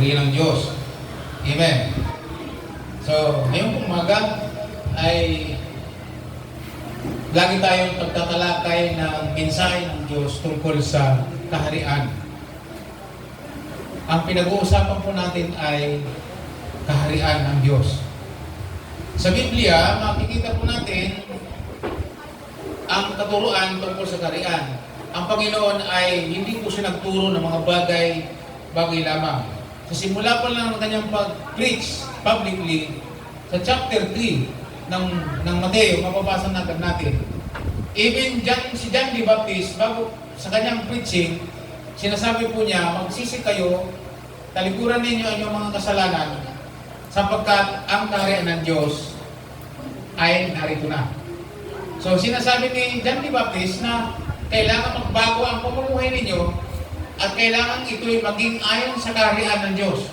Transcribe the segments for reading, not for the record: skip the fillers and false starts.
Purihin ang Diyos. Amen. So, ngayong umaga ay lagi tayong pagtatalakay ng mensahe ng Diyos tungkol sa kaharian. Ang pinag-uusapan po natin ay kaharian ng Diyos. Sa Biblia, makikita po natin ang katuruan tungkol sa kaharian. Ang Panginoon ay hindi po siya nagturo ng mga bagay lamang. Sa simula pa lang ng kanyang pag-preach publicly, sa chapter 3 ng Mateo, mapapasa natin. Even si John the Baptist, bago sa kanyang preaching, sinasabi po niya, magsisi kayo, talikuran ninyo ang inyong mga kasalanan, sapagkat ang kaharian ng Diyos ay narito na. So sinasabi ni John the Baptist na kailangan magbago ang pamumuhay ninyo at kailangan ito'y maging ayon sa kaharian ng Diyos.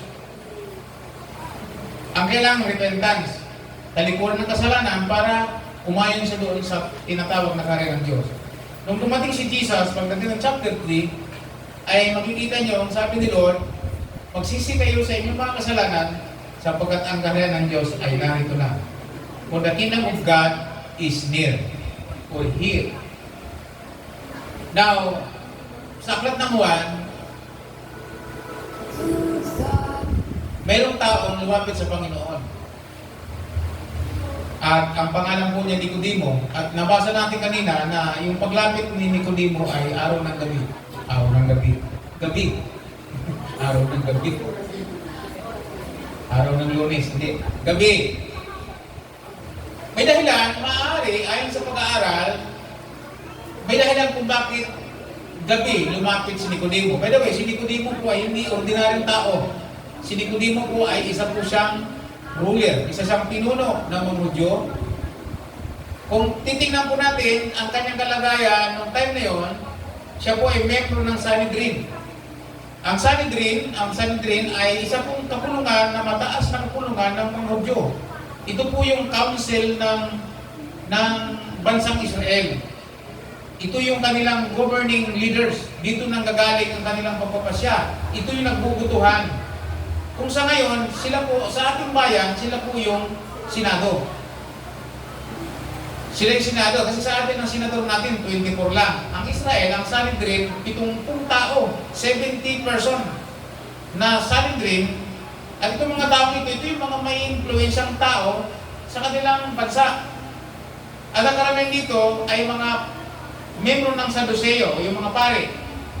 Ang kailangan repentance, talikuran ng kasalanan para umayon sa doon sa tinatawag na kaharian ng Diyos. Nung dumating si Jesus, pagdating ng chapter 3, ay makikita nyo, ang sabi ni Lord, magsisi kayo sa inyong mga kasalanan sapagkat ang kaharian ng Diyos ay narito na. For the kingdom of God is near or here. Now, sa aklat ng Juan, mayroong taong lumapit sa Panginoon. At ang pangalan po niya Nicodemo. At nabasa natin kanina na yung paglapit ni Nicodemo ay araw ng gabi. Araw ng gabi. Gabi. Araw ng gabi. Araw ng Lunes. Hindi. Gabi. May dahilan, maaari, ayon sa pag-aaral, may dahilan kung bakit gabi lumapit si Nicodemo. By the way, si Nicodemo po ay hindi ordinaryong tao. Si Nicodemo po ay isa po siyang ruler, isa siyang pinuno ng mga Hudyo. Kung titingnan po natin ang kanyang kalagayan noong time na yon, siya po ay membro ng Sanhedrin. Ang Sanhedrin ay isa pong kapulungan na mataas na kapulungan ng mga Hudyo. Ito po yung council ng bansang Israel. Ito yung kanilang governing leaders. Dito nang gagaling ang kanilang pagpapasya. Ito yung nagbubutuhan. Kung sa ngayon, sila po, sa ating bayan, sila po yung Senado. Sila yung Senado. Kasi sa atin, ang senador natin, 24 lang. Ang Israel, ang Sanhedrin, 70 tao. 70 person na Sanhedrin. At itong mga tao ito yung mga may influensyang tao sa kanilang bansa. At ang karamihan dito ay mga membro ng Saduseo, yung mga pare,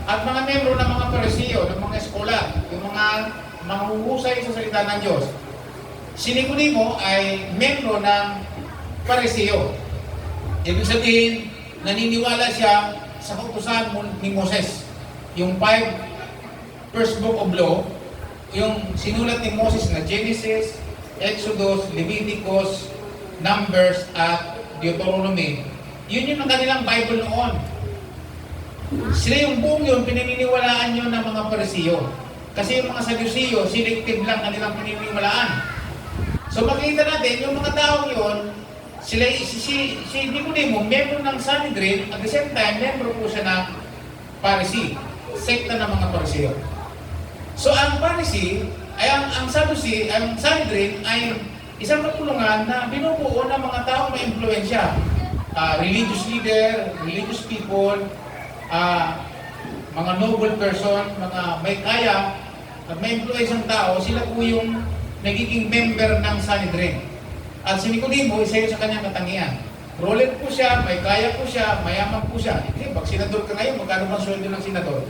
at mga membro ng mga Pariseo, ng mga eskolar, yung mga huhusay sa salita ng Diyos. Si Nicodemo ay membro ng Pariseo. Ibig sabihin, naniniwala siya sa kautusan ni Moses. Yung first book of law, yung sinulat ni Moses na Genesis, Exodus, Leviticus, Numbers, at Deuteronomy. Yun yung ang kanilang Bible noon. Sila yung buong yun, pinaniniwalaan yun ng mga Pariseo. Kasi yung mga Saduseo, selective lang kanilang pinaniniwalaan. So makikita natin, yung mga taong yun, sila, si Nicodemo, membro ng Sanhedrin, at the same time, membro po siya ng Pharisee, sekta ng mga Pariseo. So ang Pharisee, ay ang Sadducee, ang Sanhedrin, ay isang kapulungan na binubuo ng mga taong may impluensya. Religious leader, religious people, mga noble person, mga may kaya, at may influensyang tao, sila po yung nagiging member ng Sanhedrin. At si Nicodemo, isa yun sa kanyang katangian. Ruler po siya, may kaya po siya, mayaman po siya. Hindi, pag senador ka ngayon, magkano bang sweldo ng senador?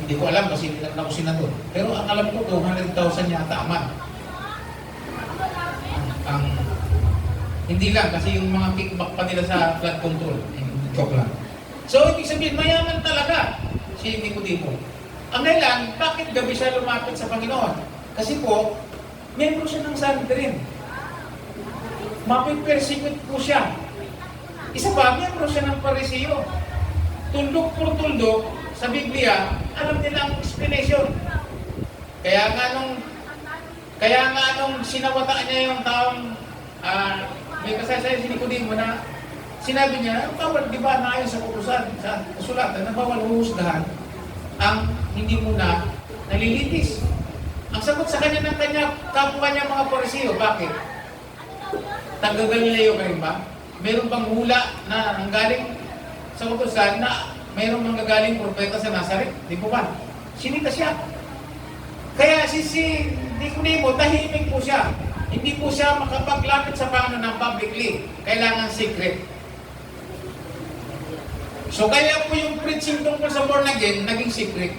Hindi ko alam kasi hindi na ako senador. Pero ang alam ko, 200,000 yata aman. Hindi lang, kasi yung mga kickback pa nila sa flood control. Joke lang. So, ibig sabihin, mayaman talaga si Nicodemo. Ang dahilan, bakit gabi siya lumapit sa Panginoon? Kasi po, membro siya ng Sanhedrin. Mapipersecute po siya. Isa pa, membro siya ng Pariseo. Tuldok por tuldok, sa Biblia, alam nila ang explanation. Kaya nga nung sinawata niya yung taong may kasaysayan si Nicodemo na sinabi niya, bawal, di ba, naayon sa kutusan, sa kasulatan, na bawal huhusgahan ang hindi mo na nalilitis. Ang sagot sa kanya ng kapwa niya mga Pariseo, bakit? Taga Galileo ka rin ba? Meron bang hula na nanggaling sa utusan na mayroong manggagaling propeta sa Nazaret? Di po ba? Sinita siya. Kaya si Nicodemo, tahimik po siya. Hindi po siya makapaglapit sa Panginoon ng publicly. Kailangan secret. So kaya po yung preaching tungkol sa born again, naging secret.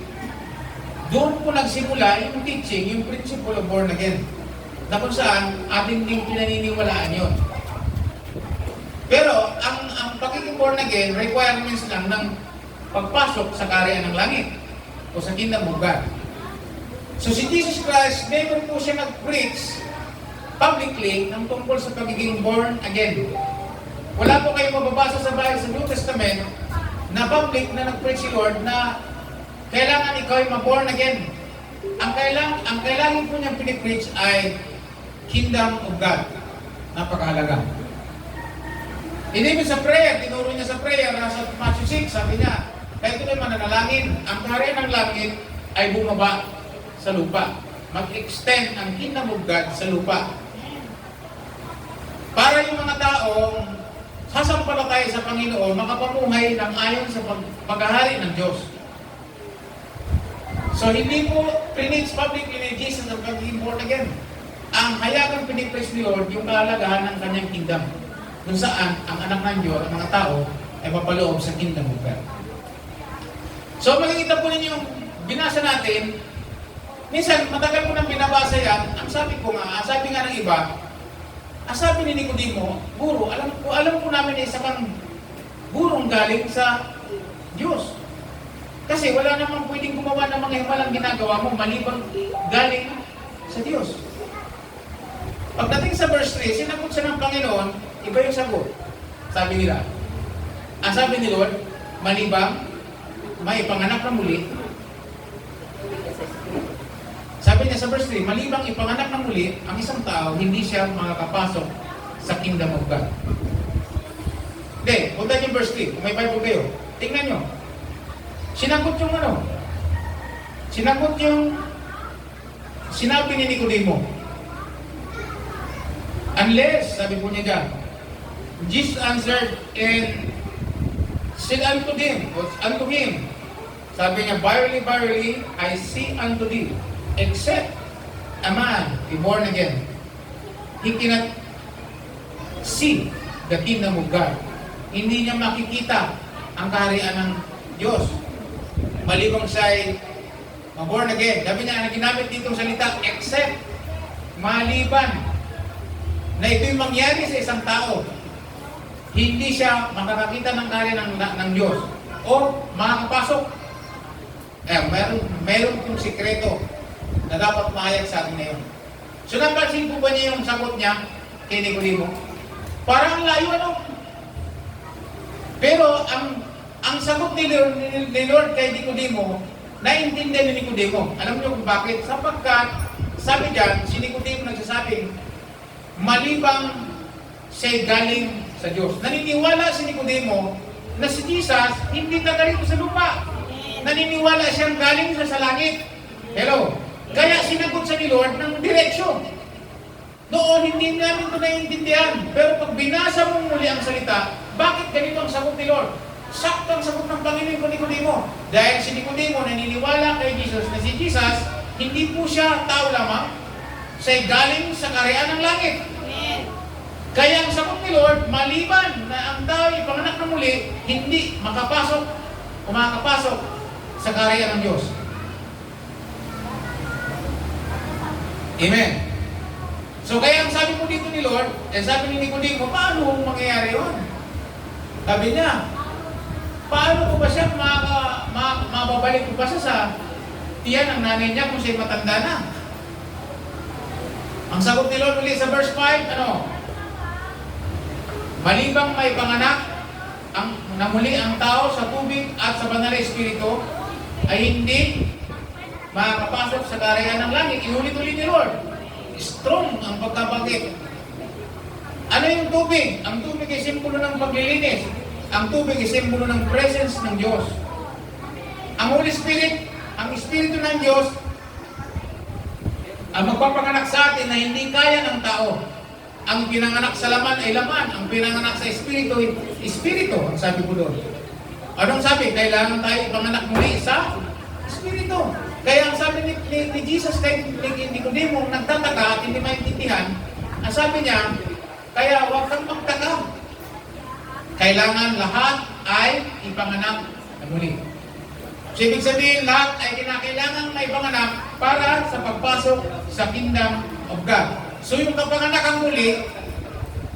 Doon po nagsimula yung teaching, yung principle of born again. Na kung saan ating din pinaniniwalaan yun. Pero ang pagiging born again, requirements lang ng pagpasok sa kaharian ng langit o sa kingdom of God. So si Jesus Christ, never po siya nag-preach publicly ng tungkol sa pagiging born again. Wala po kayong mababasa sa Bible sa New Testament na public na nag-preach si Lord na kailangan ikaw ay ma-born again. Ang kailangan po niyang pinipreach ay kingdom of God. Napakahalaga. Inibig sa prayer, tinuro niya sa prayer, nasa Matthew 6, sabi niya, kaya ito na mananalangin, ang kaharian ng langit ay bumaba sa lupa. Mag-extend ang kingdom of God sa lupa. Para yung mga taong sasampalataya sa Panginoon, makapamuhay ng ayon sa paghahari ng Diyos. So, hindi po preach publicly ni Jesus ang pagiging born again. Ang hayagang pinipreach ni Lord, yung kahalagahan ng kanyang kingdom. Kung saan, ang anak ng Diyos, ang mga tao, ay mapaloob sa kingdom of God. So, makikita po ninyo yung binasa natin, minsan, matagal ko nang binabasa yan, ang sabi nga ng iba, ang sabi ni Nicodemo, Guro, alam po namin na isa kang gurong galing sa Diyos. Kasi wala namang pwedeng gumawa ng mga himalang ginagawa mo maliban galing sa Diyos. Pagdating sa verse 3, sinagot siya ng Panginoon, iba yung sagot. Sabi nila, ang sabi ni Lord, malibang may panganak na muli. Sabi niya sa verse 3, malibang ipanganak ng muli, ang isang tao, hindi siya makakapasok sa kingdom of God. Hindi, punta niyo verse 3, kung may Bible kayo. Tingnan niyo. Sinagot yung sinabi ni Nicodemo. Unless, sabi po niya dyan, Jesus answered and said unto him, sabi niya, verily, verily, I say unto thee, except a man be born again, he cannot see the kingdom of God. Hindi niya makikita ang kaharian ng Diyos. Malibang siya ay born again. Sabi niya, ang ginamit ditong salita, except, maliban, na ito'y mangyari sa isang tao, hindi siya makakakita ng kaharian ng Diyos. O makakapasok. Meron pong sikreto na dapat mahayag sa atin ngayon. So napansin po ba niya yung sagot niya kay Nicodemo? Parang layo, ano? Pero ang sagot ni Lord kay Nicodemo, naiintindihan ni Nicodemo. Alam niyo kung bakit? Sapagkat, sabi dyan, si Nicodemo nagsasabing, malibang siya'y galing sa Diyos. Naniniwala si Nicodemo na si Jesus hindi taga rito sa lupa. Naniniwala siyang galing sa langit. Hello? Kaya sinagot sa ni Lord ng direksyon. Noon, hindi namin ito naiintindihan. Pero pag binasa mo muli ang salita, bakit ganito ang sagot ni Lord? Sakto ang sagot ng Panginoon kay Nicodemo. Dahil si Nicodemo naniniwala kay Jesus na si Jesus, hindi po siya tao lamang, siya'y galing sa kaharian ng langit. Kaya ang sagot ni Lord, maliban na ang tao ay panganak na muli, hindi makapasok o makakapasok sa kaharian ng Diyos. Amen. So kaya ang sabi po dito ni Lord, sabi ni Nicodemo, paano mangyayari yun? Sabi niya, paano ko ba siya mababalik ko pa siya sa tiyan ng nanay niya kung siya'y matanda na? Ang sagot ni Lord ulit sa verse 5, malibang may panganak, namuli ang tao sa tubig at sa banal na espiritu, ay hindi makakapasok sa kaharian ng langit. Iulit-ulit ni Lord. Strong ang pagkabanggit. Ano yung tubig? Ang tubig ay simbolo ng paglilinis. Ang tubig ay simbolo ng presence ng Diyos. Ang Holy Spirit, ang Espiritu ng Diyos, Ang magpapanganak sa atin na hindi kaya ng tao. Ang pinanganak sa laman ay laman. Ang pinanganak sa espiritu ay espiritu. Ang sabi ko doon. Anong sabi? Kailangan tayo ipanganak muli sa espiritu. Kaya ang sabi ni Jesus kay Nicodemo, nagtataka at hindi maintindihan, ang sabi niya, kaya huwag kang magtaka. Kailangan lahat ay ipanganak na muli. So, ibig sabihin, lahat ay kinakailangan may panganak para sa pagpasok sa kingdom of God. So, yung kapanganak ang muli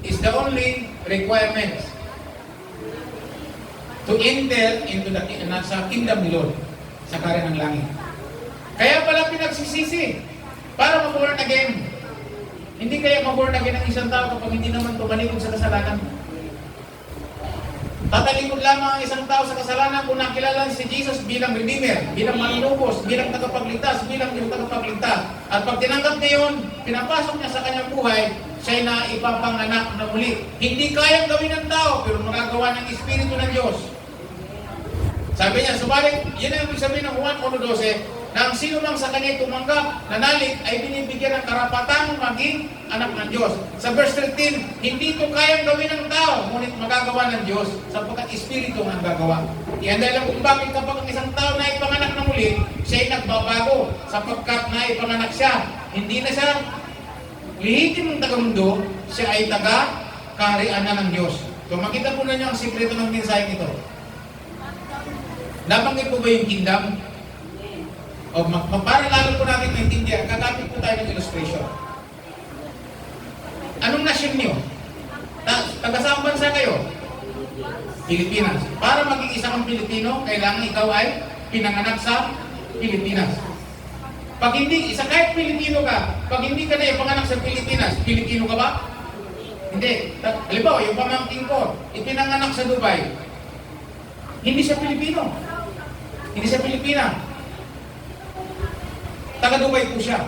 is the only requirement to enter into the sa kingdom ni Lord, sa karya ng langit. Kaya pala pinagsisisi para ma-born again. Hindi kaya ma-born again ang isang tao kapag hindi naman tumalikod sa kasalanan. Tatalikod lamang ang isang tao sa kasalanan kung nakilala si Jesus bilang Redeemer, bilang manlubos, bilang tagapagligtas, bilang yung tagapagligtas. At pag tinanggap niya yun, pinapasok niya sa kanyang buhay, siya'y na ipapanganak na muli. Hindi kayang gawin ng tao, pero magagawa ng Espiritu ng Diyos. Sabi niya, subalit, yun ang ibig sabihin ng Juan 1:12, na ang sino mang sa kanya tumanggap, nanalig, ay binibigyan ng karapatang maging anak ng Diyos. Sa verse 13, hindi ito kayang gawin ng tao, ngunit magagawa ng Diyos, sapagkat Espiritu ang gagawa. Yan dahil kung bakit kapag ang isang tao na ipanganak na muli, siya ay nagbabago, sapagkat na ipanganak siya. Hindi na siya lihitin ng tagamundo, siya ay taga-kaharian na ng Diyos. So makita po na niyo ang sikreto ng mensahe ito. Nabanggit po ba yung kingdom? O para lalo po natin maintindihan, gagamit po tayo ng illustration. Anong nasyon niyo? Taga-saang bansa kayo? Pilipinas. Para maging isa kang Pilipino, kailangan ikaw ay pinanganak sa Pilipinas. Pag hindi, isa kahit Pilipino ka, pag hindi ka na ipanganak sa Pilipinas, Pilipino ka ba? Hindi. Halimbawa, yung pamangkin ko, ipinanganak sa Dubai, hindi siya Pilipino. Hindi siya Pilipina. Taga-Dubai po siya.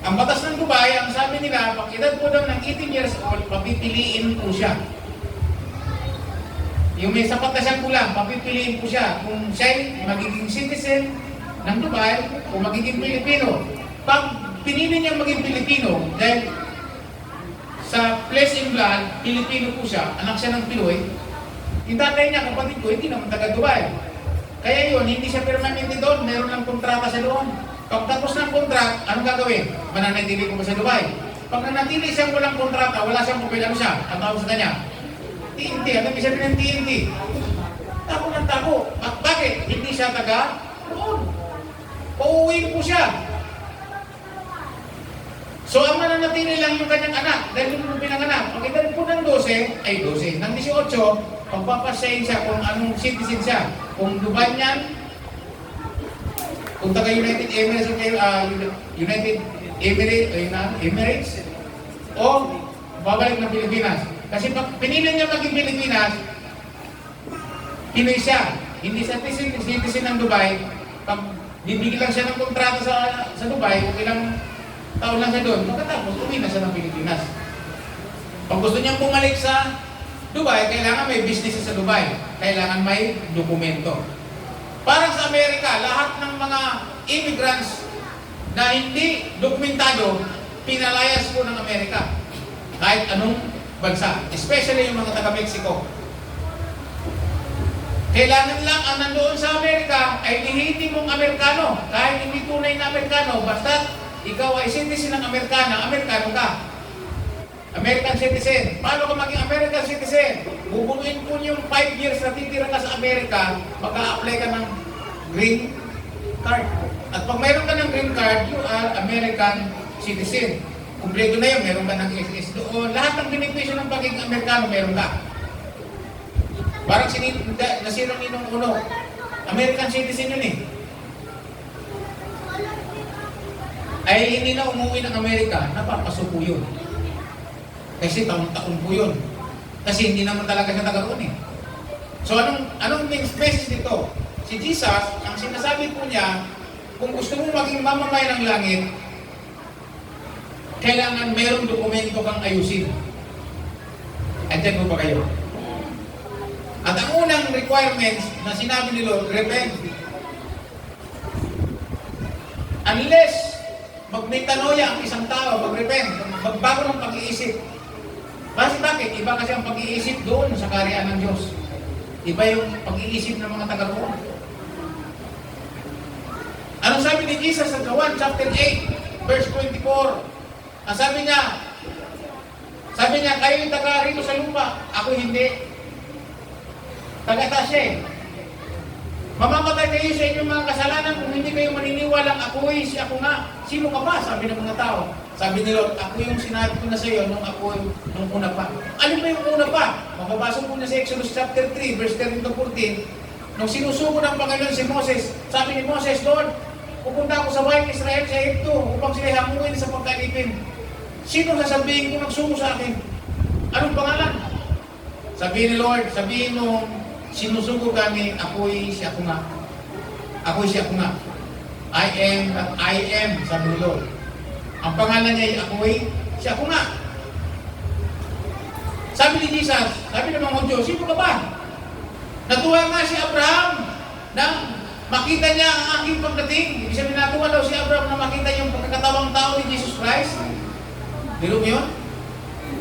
Ang batas ng Dubai, ang sabi nila, pag edad po daw ng 18 years old, papipiliin po siya. Yung may sapat na siyang kulang, papipiliin po siya kung siya magiging citizen ng Dubai o magiging Pilipino. Pag pinili niya maging Pilipino, dahil sa flesh and blood, Pilipino po siya, anak siya ng Pinoy, yung tatay niya, kapatid ko, hindi naman taga-Dubai. Kaya yun, hindi siya permanente doon, meron lang kontrata siya doon. Pagtapos ng kontrat, anong gagawin? Mananatili ko ba sa Dubai? Pag nanatili siyang walang kontrata, wala siyang papel, ano siya? Ang tawag sa kanya? TNT. Ano ibig sabihin ng TNT? Tako ng tako. Bakit? Hindi siya taga doon. Pauuwiin po siya. So, ang mananatili lang yung kanyang anak, dahil yung pinanganak. Pag edad po ng 12, ay 12, ng 18, pagpapasayin siya kung anong citizen siya. Kung Dubai niyan, kung taga United Emirates Emirates o babalik ng Pilipinas. Kasi pag pinili niya maging Pilipinas, Pinoy siya. Hindi siya citizen ng Dubai. Pag bibigyan lang siya ng kontrata sa Dubai, kung ilang taon lang siya doon, magkatapos uwi na siya ng Pilipinas. Pag gusto niyang bumalik sa Dubai, kailangan may business sa Dubai. Kailangan may dokumento. Parang sa Amerika, lahat ng mga immigrants na hindi dokumentado, pinalayas po ng Amerika. Kahit anong bansa. Especially yung mga taga-Mexico. Kailangan lang ang nandoon sa Amerika ay lihitin mong Amerikano. Kahit hindi tunay na Amerikano, basta ikaw ay citizen ng Amerikano ka. American citizen. Paano ka maging American citizen? Bubunuin po yung 5 years na titira ka sa Amerika, mag-a-apply ka ng green card. At pag mayroon ka ng green card, you are American citizen. Kumpleto na yun, mayroon ka ng SS doon. Lahat ng benepisyo ng pagiging Amerikano, mayroon ka. Parang nasirang ninong uno. American citizen yun eh. Ay hindi na umuwi ng Amerika, napapasuko yun. Kasi taon-taon po yun. Kasi hindi naman talaga siya taga-roon eh. So anong message dito? Si Jesus, ang sinasabi po niya, kung gusto mo maging mamamayan ng langit, kailangan mayroong dokumento kang ayusin. Andiyan mo ba kayo? At ang unang requirements na sinabi ni Lord, repent. Unless magmetanoia ang isang tao, mag-repent, magbago ng pag-iisip. Kasi bakit? Iba kasi ang pag-iisip doon sa kaharian ng Diyos. Iba yung pag-iisip ng mga taga-roon. Anong sabi ni Jesus sa John chapter 8, verse 24? Ang sabi niya, kayo yung taga rito sa lupa, ako hindi. Taga-taas siya eh. Mamamatay kayo sa inyong mga kasalanan kung hindi kayo maniniwalang ako'y si ako nga. Sino ka ba? Sabi ng mga tao. Sabi ni Lord, ako yung sinabi ko na sa iyo nung una pa. Ano ba yung una pa? Mababasa po na sa Exodus chapter 3, verse 13 to 14. Nung sinusuko ng Panginoon si Moses, sabi ni Moses, Lord, pupunta ako sa bayan ng Israel sa Egypto upang sila hanguin sa pagkalipin. Sino sasabihin ko nagsuko sa akin? Anong pangalan? Sabihin ni Lord, sabihin nung sinusuko kami, ako'y si ako nga. Ako'y si ako nga. I am that I am, sabi ni Lord. Ang pangalan niya ay ako'y si ako nga. Sabi ni Jesus, sabi ng mga Hudyo, sino ka ba? Natuwa nga si Abraham na makita niya ang aking pagdating. Ibig sabihin, natuwa daw si Abraham na makita yung pagkakatawang tao ni Jesus Christ. Dilo mo yun?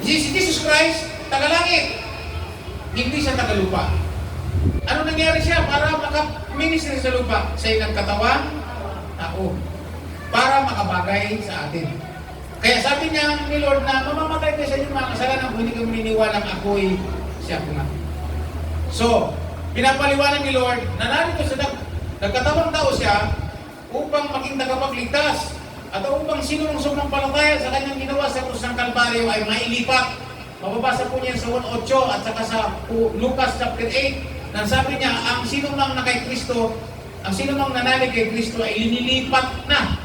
Si Jesus Christ, taga-langit. Hindi siya taga-lupa. Ano nangyari siya para maka-ministry sa lupa? Siya'y nagkatawan, tao. Para makabagay sa atin. Kaya sabi niya ni Lord na mamamatay kayo sa inyong mga kasalanan kung hindi ka maniniwalang ako'y siya ko nga. So, pinapaliwanag ni Lord na narito sa nagkatawang tao siya upang maging tagapagligtas at upang sino ng sumampalataya sa kanyang ginawa sa krus ng Kalbaryo ay mailipat. Mababasa po niya sa 1:8 at saka sa Lucas chapter 8 nang sabi niya, ang sino mang nakay Kristo, ang sino mang nanalig kay Kristo ay inilipat na.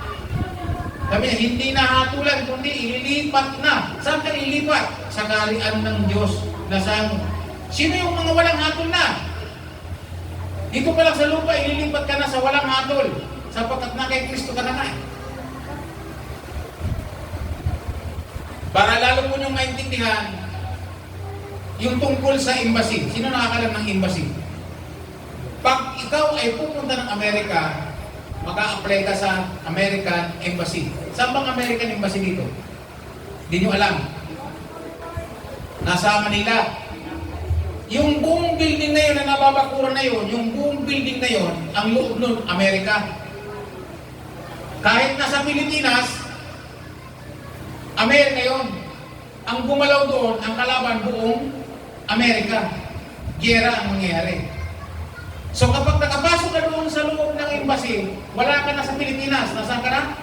Sabi niya, hindi na hatulan, kundi ililipat na. Saan ka ililipat? Sa kaharian ng Diyos na saan? Sino yung mga walang hatol na? Dito pa lang sa lupa, ililipat ka na sa walang hatol. Sapagkat na kay Kristo ka na nga. Para lalo po niyong maintindihan, yung tungkol sa embassy. Sino nakakalam ng embassy? Pag ikaw ay pupunta ng Amerika, maka-apply ka sa American Embassy. Saan bang American Embassy dito? Hindi nyo alam. Nasa Manila. Yung buong building na yun na nababakuran na yun, yung buong building na yun, ang loob nun, Amerika. Kahit nasa Pilipinas, Amerika yun. Ang gumalaw doon, ang kalaban buong Amerika. Giyera ang mangyayari. So kapag nakapasok ka doon sa loob ng embassy, wala ka na sa Pilipinas. Nasaan ka na?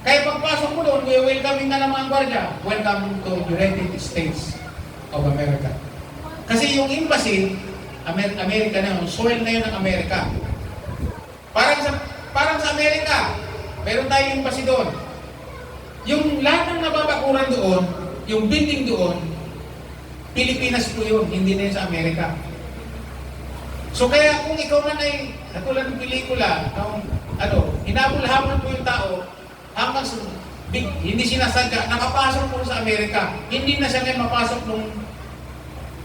Kaya pagpasok mo doon, welcoming ka ng mga gwardiya. Welcome to United States of America. Kasi yung embassy, Amerika na yun, soil na yun ng Amerika. Parang sa Amerika, meron tayong embassy doon. Yung lahat ng nababakuran doon, yung building doon, Pilipinas po yun, hindi na yun sa Amerika. So kaya kung ikaw man ay, katulad ng pelikula, hinabol-habol po yung tao, hanggang sa hindi sinasadya, nakapasok po sa Amerika, hindi na siya ngayon mapasok nung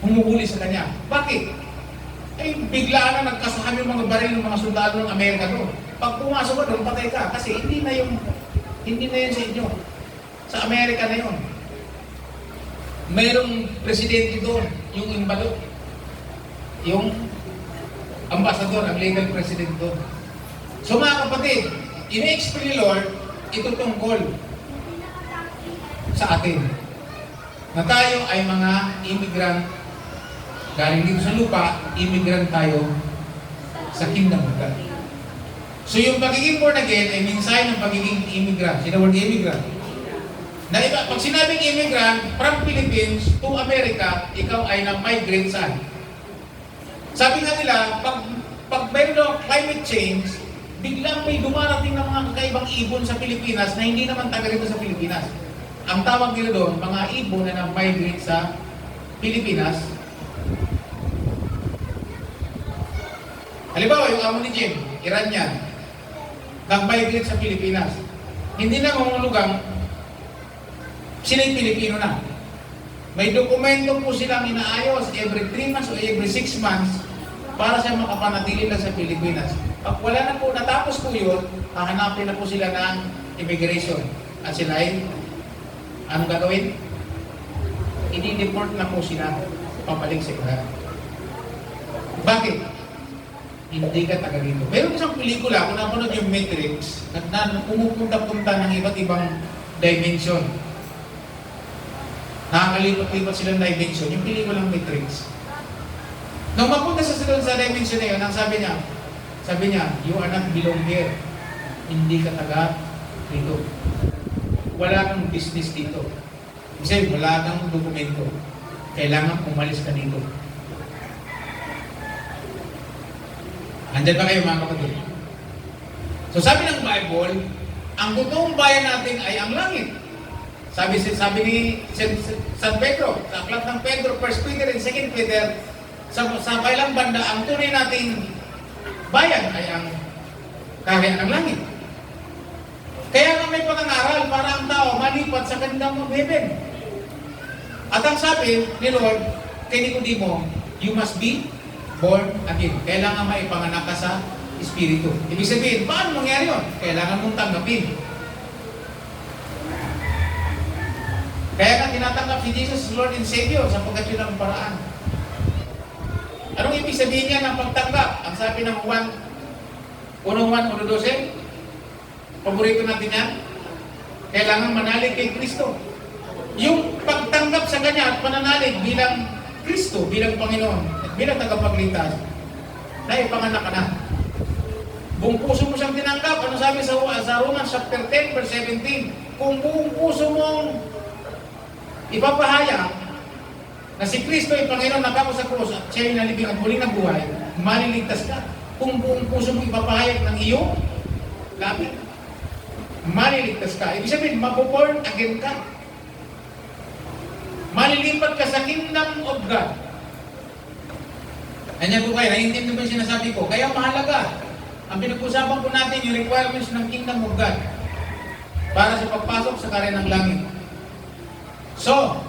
humuhuli sa kanya. Bakit? Ay biglaan na nagkasuhan yung mga baril ng mga sundalo ng Amerika doon. Pag pumasok ka doon, patay ka. Kasi hindi na yun sa inyo. Sa Amerika na yun. Mayroong presidente doon, yung embado. Yung ambassador, ang legal president doon. So mga kapatid, ini-explain ni Lord, ito tungkol sa atin. Na tayo ay mga immigrant galing dito sa lupa, immigrant tayo sa kingdom of God. So yung pagiging born again ay minsan ng pagiging immigrant. Sino word immigrant? Na iba, pag sinabing immigrant, from Philippines to America, ikaw ay na-migrate saan? Sabi nga nila, pag mayroon climate change, biglang may dumarating ng mga kakaibang ibon sa Pilipinas na hindi naman taga rito sa Pilipinas. Ang tawag nila doon, mga ibon na na-migrate sa Pilipinas. Halimbawa, yung amo ni Jim, Iranian, nag-migrate sa Pilipinas. Hindi na mamulugang, sila'y Pilipino na. May dokumento po silang inaayos every 3 months o every 6 months para siya makapanatili lang sa Pilipinas. Pag wala na po, natapos po yun, hahanapin na po sila ng immigration. At sila ay, ano gagawin? I-deport na po sila papalik sa Iran. Bakit? Hindi ka taga rito. Meron isang pelikula, kung napanood yung Matrix, na pumupunta-punta ng iba't ibang dimension. Nakakalipat-lipat silang dimension. Yung pelikulang Matrix. Nung mapunta sa dimension na yun, ang sabi niya, you are not belong here. Hindi ka taga dito. Wala kang business dito. Kasi wala kang dokumento. Kailangan umalis ka dito. Andyan ba kayo mga kapatid? So sabi ng Bible, ang totoong bayan natin ay ang langit. Sabi ni San Pedro, sa aklat ng Pedro, 1 Peter and 2 Peter, sa kailang banda, ang tunay nating bayan ay ang kaharian ng langit. Kaya nga may pangangaral para ang tao malipat sa kanilang heaven. At ang sabi ni Lord kay Nicodemo, you must be born again. Kailangan maipanganak ka sa Espiritu. Ibig sabihin, paano mangyari yun? Kailangan mong tanggapin. Kaya nga tinatanggap si Jesus Lord and Savior sapagkat yun ang paraan. Anong ibig sabihin niya ng pagtanggap? Ang sabi ng 1:12, paborito natin yan, kailangan manalig kay Kristo. Yung pagtanggap sa Kanya at pananalig bilang Kristo, bilang Panginoon, at bilang tagapagligtas, na ipanganak ka na. Buong puso mo siyang tinanggap. Ano sabi sa Romans chapter 10, verse 17? Kung buong puso mong ipapahayag na si Kristo ay Panginoon nakako sa krus at siya yung nalibing at muling nabuhay, maliligtas ka. Kung buong puso mong ipapahayag ng iyong labi, maliligtas ka. Ibig sabihin, mabuborn again ka. Malilipat ka sa kingdom of God. Anyan po kayo, naiintindihan mo yung sinasabi ko. Kaya mahalaga. Ang pinag-usapan po natin yung requirements ng kingdom of God para sa pagpasok sa kaharian ng langit. So,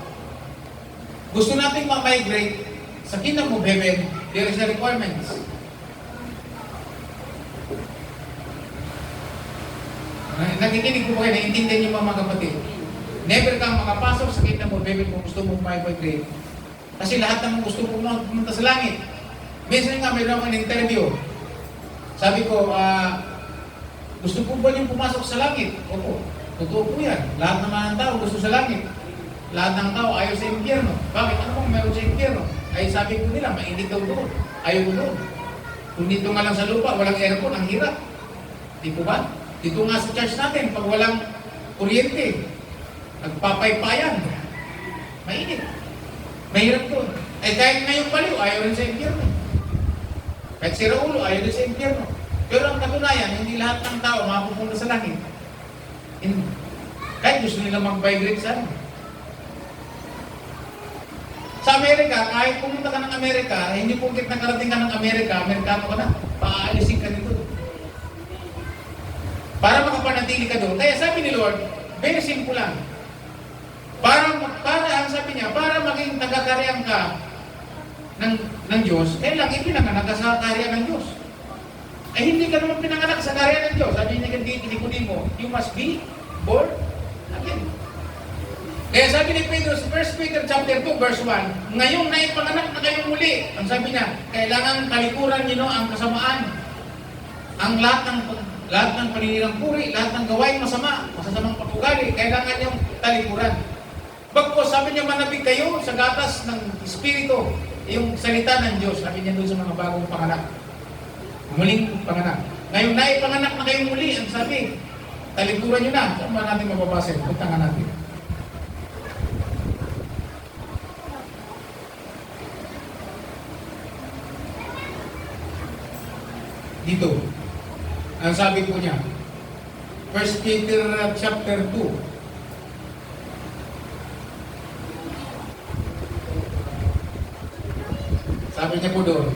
gusto nating ma-migrate sa kingdom of heaven, there is a requirements. Nakikinig po kayo, naiintindihan niyo mga kapatid. Never kang makapasok sa kingdom of heaven kung gusto mong ma-migrate. Kasi lahat ng gusto mong pumunta sa langit. Minsan nga, mayroon akong interview. Sabi ko, gusto po ba niyong pumasok sa langit? Opo, totoo po yan. Lahat naman ng tao gusto sa langit. Lahat ng tao ayaw sa impyerno. Bakit? Ano bang meron sa impyerno? Ay sabi ko nila, mainit daw doon. Ayaw doon. Kung dito nga lang sa lupa, walang aircon, ang hirap. Di po ba? Dito nga sa church natin, pag walang kuryente, nagpapaypayan. Mainit. Mahirap doon. Ay kahit ngayong baliw, ayaw rin sa impyerno. Kahit si Raulo, ayaw rin sa impyerno. Pero ang katunayan, hindi lahat ng tao makapupunta sa langit. Kahit gusto nila mag-migrate sa Sa Amerika, kahit pumunta ka ng Amerika, hindi pungkit nakarating ka ng Amerika, Amerikano ka na, paaalisin ka dito. Para makapanatili ka doon. Kaya sabi ni Lord, very simple lang. Para ang sabi niya, para maging taga-karyang ka ng Diyos, kailangan ipinanganak ka sa karya ng Diyos. Eh hindi ka naman pinanganak sa karya ng Diyos. Sabi niya kay Nicodemo, you must be born again. Kaya sabi ni Pedro sa 1 Peter chapter 2 verse 1, ngayong naipanganak na kayong muli, ang sabi niya, kailangan talikuran niyo ang kasamaan, ang lahat ng paninirang puri, lahat ng gawain masama, masasamang pag-ugali, kailangan niyong talikuran. Bagpos, sabi niya, manabig kayo sa gatas ng Espiritu, yung salita ng Diyos, sabi niya doon sa mga bagong panganak. Muling panganak. Ngayon, naipanganak na kayong muli, ang sabi, talikuran niyo na. Saan ba natin mababasa? Puntangan natin. Dito, ang sabi po niya, 1 Peter chapter 2, sabi niya po doon,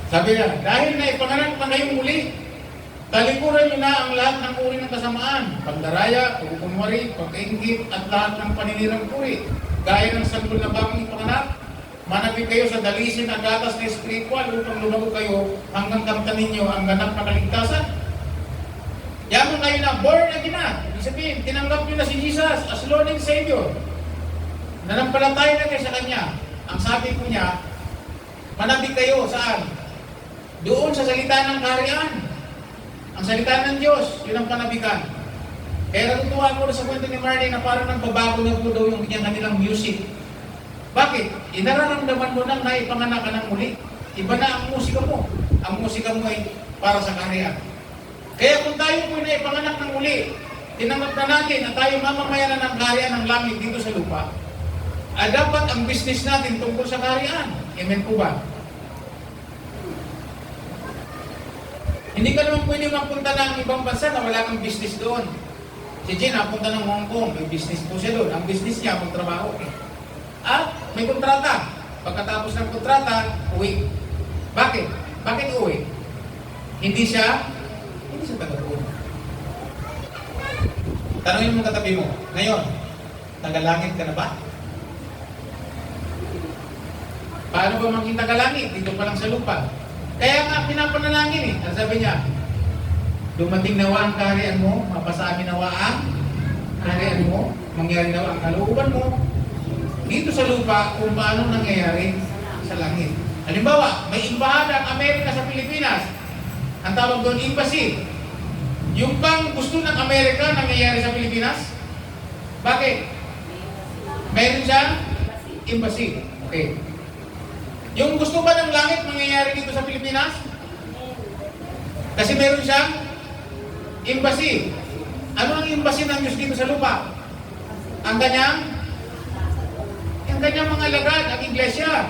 sabi niya, dahil na ipanganak na kayong muli, talikuran niyo na ang lahat ng uri ng kasamaan, pagdaraya, pagkukunwari, pagkaingit, at lahat ng paninirang puri, gaya ng sanggol na bagong ipanganak, manapit kayo sa dalisin ng gatas na espiritual upang lumago kayo hanggang kamtan ninyo ang ganap na kaligtasan. Yaman kayo na born again na. Ibig sabihin, tinanggap nyo na si Jesus as Lord and Savior. Nanampalataya na kayo sa Kanya. Ang sabi ko niya, manapit kayo saan? Doon sa salita ng kaharian. Ang salita ng Diyos, yun ang panabikan. Kaya natutuwa ko sa kwento ni Marley na parang nagbabago na po daw yung kanilang music. Bakit? Inararamdaman mo nang naipanganak ka ng muli. Iba na ang musika mo. Ang musika mo ay para sa kaharian. Kaya kung tayo po naipanganak ng muli, tinanggap na natin na tayo mamamayan ng kaharian ng langit dito sa lupa, dapat ang business natin tungkol sa kaharian. Amen po ba? Hindi ka naman pwede magpunta ng ibang bansa na wala kang business doon. Si Jen, napunta ng Hong Kong, may business po siya doon. Ang business niya, magtrabaho. At may kontrata. Pagkatapos ng kontrata, uwi. Bakit? Bakit uwi? Hindi siya taga-doon. Tanungin mo katabi mo, ngayon, tagalangit ka na ba? Paano ba maging tagalangit? Dito pa lang sa lupa. Kaya nga, pinapanalangin Ang sabi niya, dumating nawa ang kaharian mo, mapasabi nawa ang kaharian mo, mangyari nawa ang kalooban mo, dito sa lupa kung paano nangyayari sa langit. Halimbawa, may embahada ang Amerika sa Pilipinas. Ang tawag doon, embassy. Yung bang gusto ng Amerika nangyayari sa Pilipinas? Bakit? Meron siyang embassy. Okay. Yung gusto ba ng langit mangyayari dito sa Pilipinas? Kasi meron siyang embassy. Ano ang embassy ng Diyos dito sa lupa? Ang kanyang mga alagad, ang iglesia.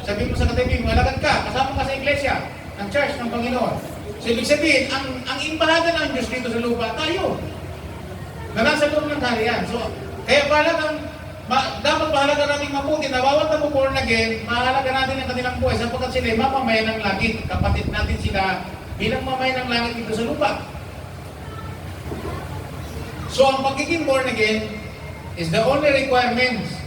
Sabi mo sa katabi, alagad ka, kasama ka sa iglesia, ng church ng Panginoon. So, ibig sabihin, ang imbahada ng Diyos dito sa lupa, tayo. Na nasa loob ng kaharian. So, kaya dapat mahalaga natin mabuti, na bawat na born again, mahalaga natin ang kanilang buhay sapagkat sila mamamayan ng langit. Kapatid natin sila bilang mamayan ng langit dito sa lupa. So, ang pagiging born again is the only requirements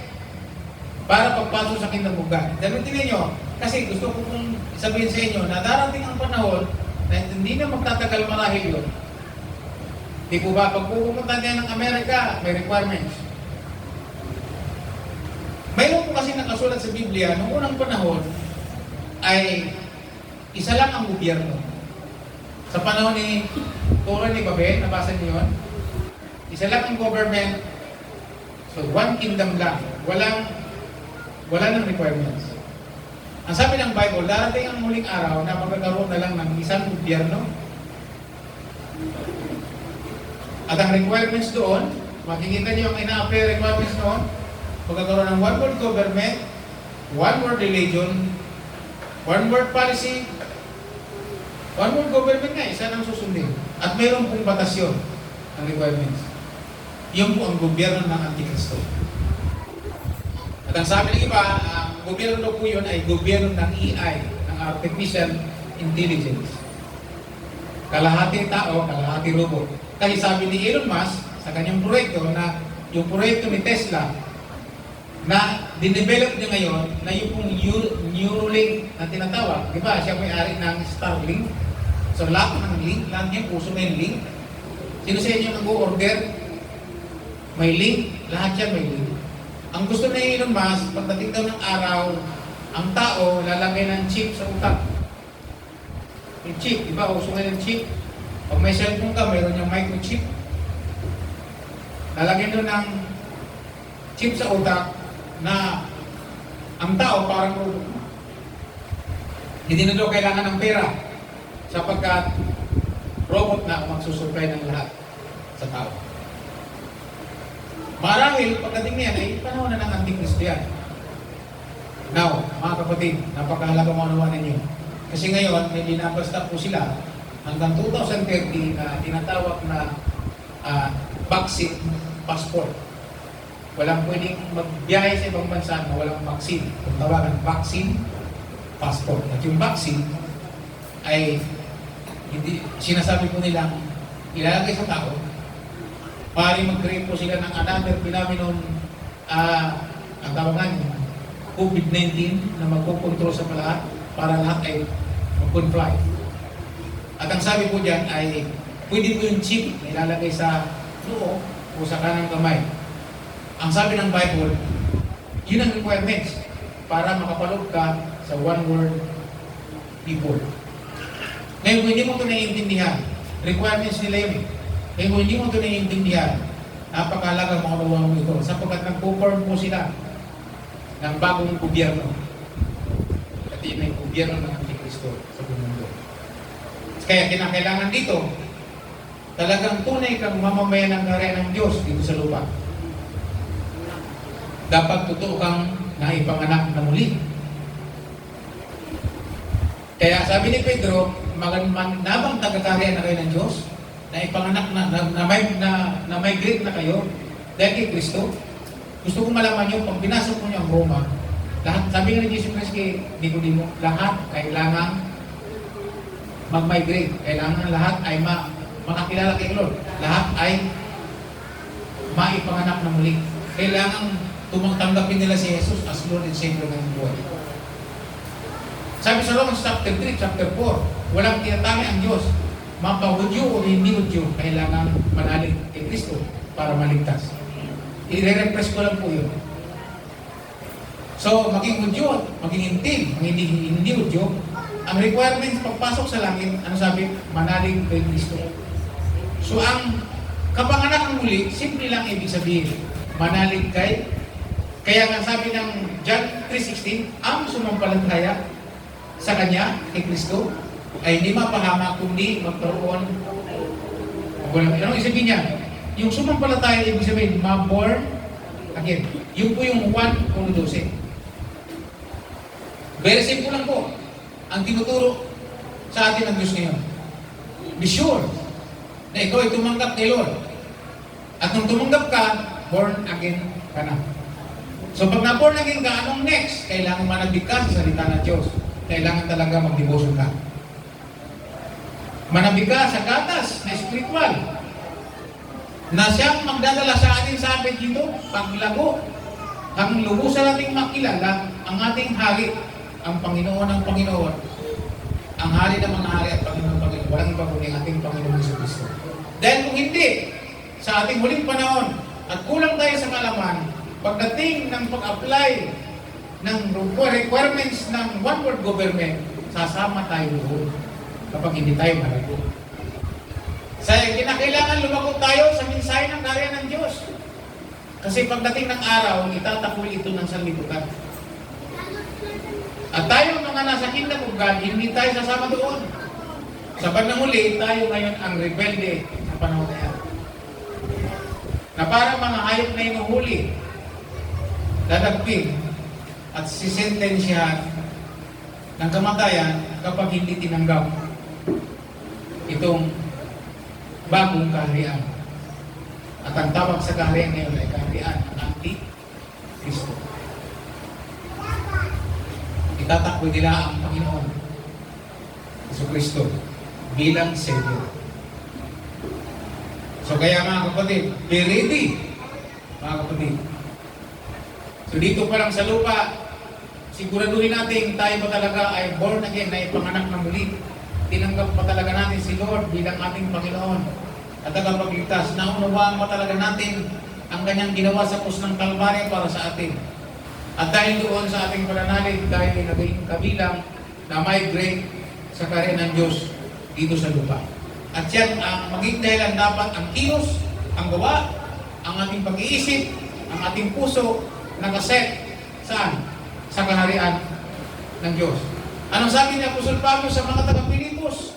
para pagpasok sa Kingdom of God. Gamitin niyo, kasi gusto ko kong sabihin sa inyo na darating ang panahon na hindi na magtatagal marahil yun. Di po ba, pag pupunta niya ng Amerika, may requirements. Mayroon po kasi nakasulat sa Biblia, noong unang panahon, ay isa lang ang gobyerno. Sa panahon ni Torah ni Babel, nabasa niyo yun? Isa lang ang government, so one kingdom lang. Wala ng requirements. Ang sabi ng Bible, darating ang muling araw na magkakaroon na lang ng isang gobyerno. At ang requirements doon, makikita niyo ang ina-apply requirements doon, magkakaroon ng one world government, one world religion, one world policy, one world government nga, isa nang susundin. At mayroon pong batas yun, ang requirements. Yun po ang gobyerno ng Antikristo. At ang sabi ng iba, ang gobyerno po yun ay gobyerno ng AI, ng Artificial Intelligence. Kalahati tao, kalahati robot. Kasi sabi ni Elon Musk sa kanyang proyekto na yung proyekto ni Tesla na dinevelop niya ngayon na yung pong Neuralink na tinatawag. Di ba? Siya may-ari ng Starlink. So lahat ng link, lahat niya puso may link. Sino sa inyo nag-o-order? May link. Lahat yan may link. Ang gusto na Elon Musk, pagdating daw ng araw, ang tao lalagay ng chip sa utak. Yung chip, di ba? Uso ngayon ng chip. Pag may cellphone ka, mayroon yung microchip. Lalagyan doon ng chip sa utak na ang tao parang robot. Hindi na daw kailangan ng pera sapagkat robot na ang magsusupply ng lahat sa tao. Marahil, pagdating niyan ay panahon na ng Antikristo yan. Now, mga kapatid, napakahalaga mo naman ninyo. Kasi ngayon, may binabasta po sila hanggang 2030 na tinatawag na vaccine passport. Walang pwedeng magbiyahe sa ibang bansa na walang vaccine. Kung tawagan, vaccine passport. At yung vaccine ay hindi, sinasabi po nilang ilalagay sa tao. Pari mag-create po sila ng another phenomenon, ang tawagan nyo, COVID-19 na magkukontrol sa lahat para lahat ay mag-comply. At ang sabi po dyan ay pwede po yung chip na ilalagay sa noo o sa kanang kamay. Ang sabi ng Bible, yun ang requirements para makapalog ka sa one world people. Ngayon kung hindi mo ito naiintindihan, requirements nila yun. Ngayon kung hindi mo ito naiintindihan, napakalaga makaluwa mo ito sapagkat nag-form po sila ng bagong gobyerno. At yun ay gobyerno ng Antikristo sa buong mundo. Kaya kinakailangan dito, talagang tunay kang mamamayan ng karya ng Diyos dito sa lupa. Dapat totoo kang naipanganak na muli. Kaya sabi ni Pedro, nabang tagakarya na kayo ng Diyos, na ipanganak na migrate na kayo dahil kay Kristo. Gusto kong malaman nyo, pag binasok mo niyo ang Roma, lahat, sabi nga ni Jesus Christ kay Nicodemo, lahat kailangan mag-migrate. Kailangan lahat ay makakilala kay Lord. Lahat ay maipanganak na muli. Kailangan tumanggapin nila si Jesus as Lord and Savior ng buhay. Sabi sa Romans chapter 3, chapter 4, walang tinatami ang Diyos. Mapa-Hudyo o hindi Hudyo, kailangan manalig kay Kristo para maligtas. I-repress ko lang po yun. So, maging Hudyo, maging Hintil, maging hindi Hudyo, ang requirements pagpasok sa langit, ano sabi? Manalig kay Kristo. So, ang kapanganak ng muli, simple lang ibig sabihin. Manalig kay, kaya nga sabi ng John 3:16, ang sumampalataya sa Kanya, kay Kristo, ay hindi mapahamak kundi magkaroon. Anong isipin niya? Yung sumampalataya, ibig sabihin, ma-born again. Yun po yung 1:12. Very simple lang po. Ang tinuturo sa atin ng Diyos ngayon. Be sure na ikaw ay tumanggap kay Lord. At nung tumanggap ka, born again ka na. So pag na-born again ka, anong next? Kailangan manabig ka sa salita ng Diyos. Kailangan talaga mag-devotion ka. Manabig ka sa gatas na spiritual. Na siyang magdadala sa atin sa atin dito, paglago. Ang lubusan nating makilala ang ating hari, ang Panginoon ng Panginoon, ang hari ng mga hari at Panginoon ng Panginoon, walang iba kundi ating Panginoon Hesus Kristo. Dahil kung hindi, sa ating huling panahon, at kulang tayo sa kalaman, pagdating ng pag-apply ng requirements ng one world government, sasama tayo doon kapag hindi tayo malago. Sa kinakailangan lumago tayo sa mensahe ng karya ng Diyos. Kasi pagdating ng araw, itatakwil ito ng sanlibutan. At tayo mga nasa kingdom of God, hindi tayo sasama doon. Sa panahuli, tayo ngayon ang rebelde sa panahon na yan. Na parang mga hayop na inuhuli, dadagpin, at sisentensyahan ng kamatayan kapag hindi tinanggap itong bagong kaharian. At ang tawag sa kaharian ngayon ay kaharian ng Antikristo. Itatakbo nila ang Panginoon Hesus Kristo bilang Savior. So kaya mga kapatid, be ready mga kapatid. So dito pa lang sa lupa, siguraduhin natin tayo ba talaga ay born again, na ipanganak ng muli. Tinanggap pa talaga natin si Lord bilang ating Panginoon at tagapagligtas. Naunawaan pa talaga natin ang kanyang ginawa sa krus ng Kalbaryo para sa atin. At dahil doon sa ating pananalig, dahil naging kabilang na migrate sa karya ng Diyos dito sa lupa. At yan ang maging dahilan dapat ang kilos, ang gawa, ang ating pag-iisip, ang ating puso, nakaset saan? Sa kaharian ng Diyos. Anong sabi niya Apostol Pablo sa mga taga-Pilipos?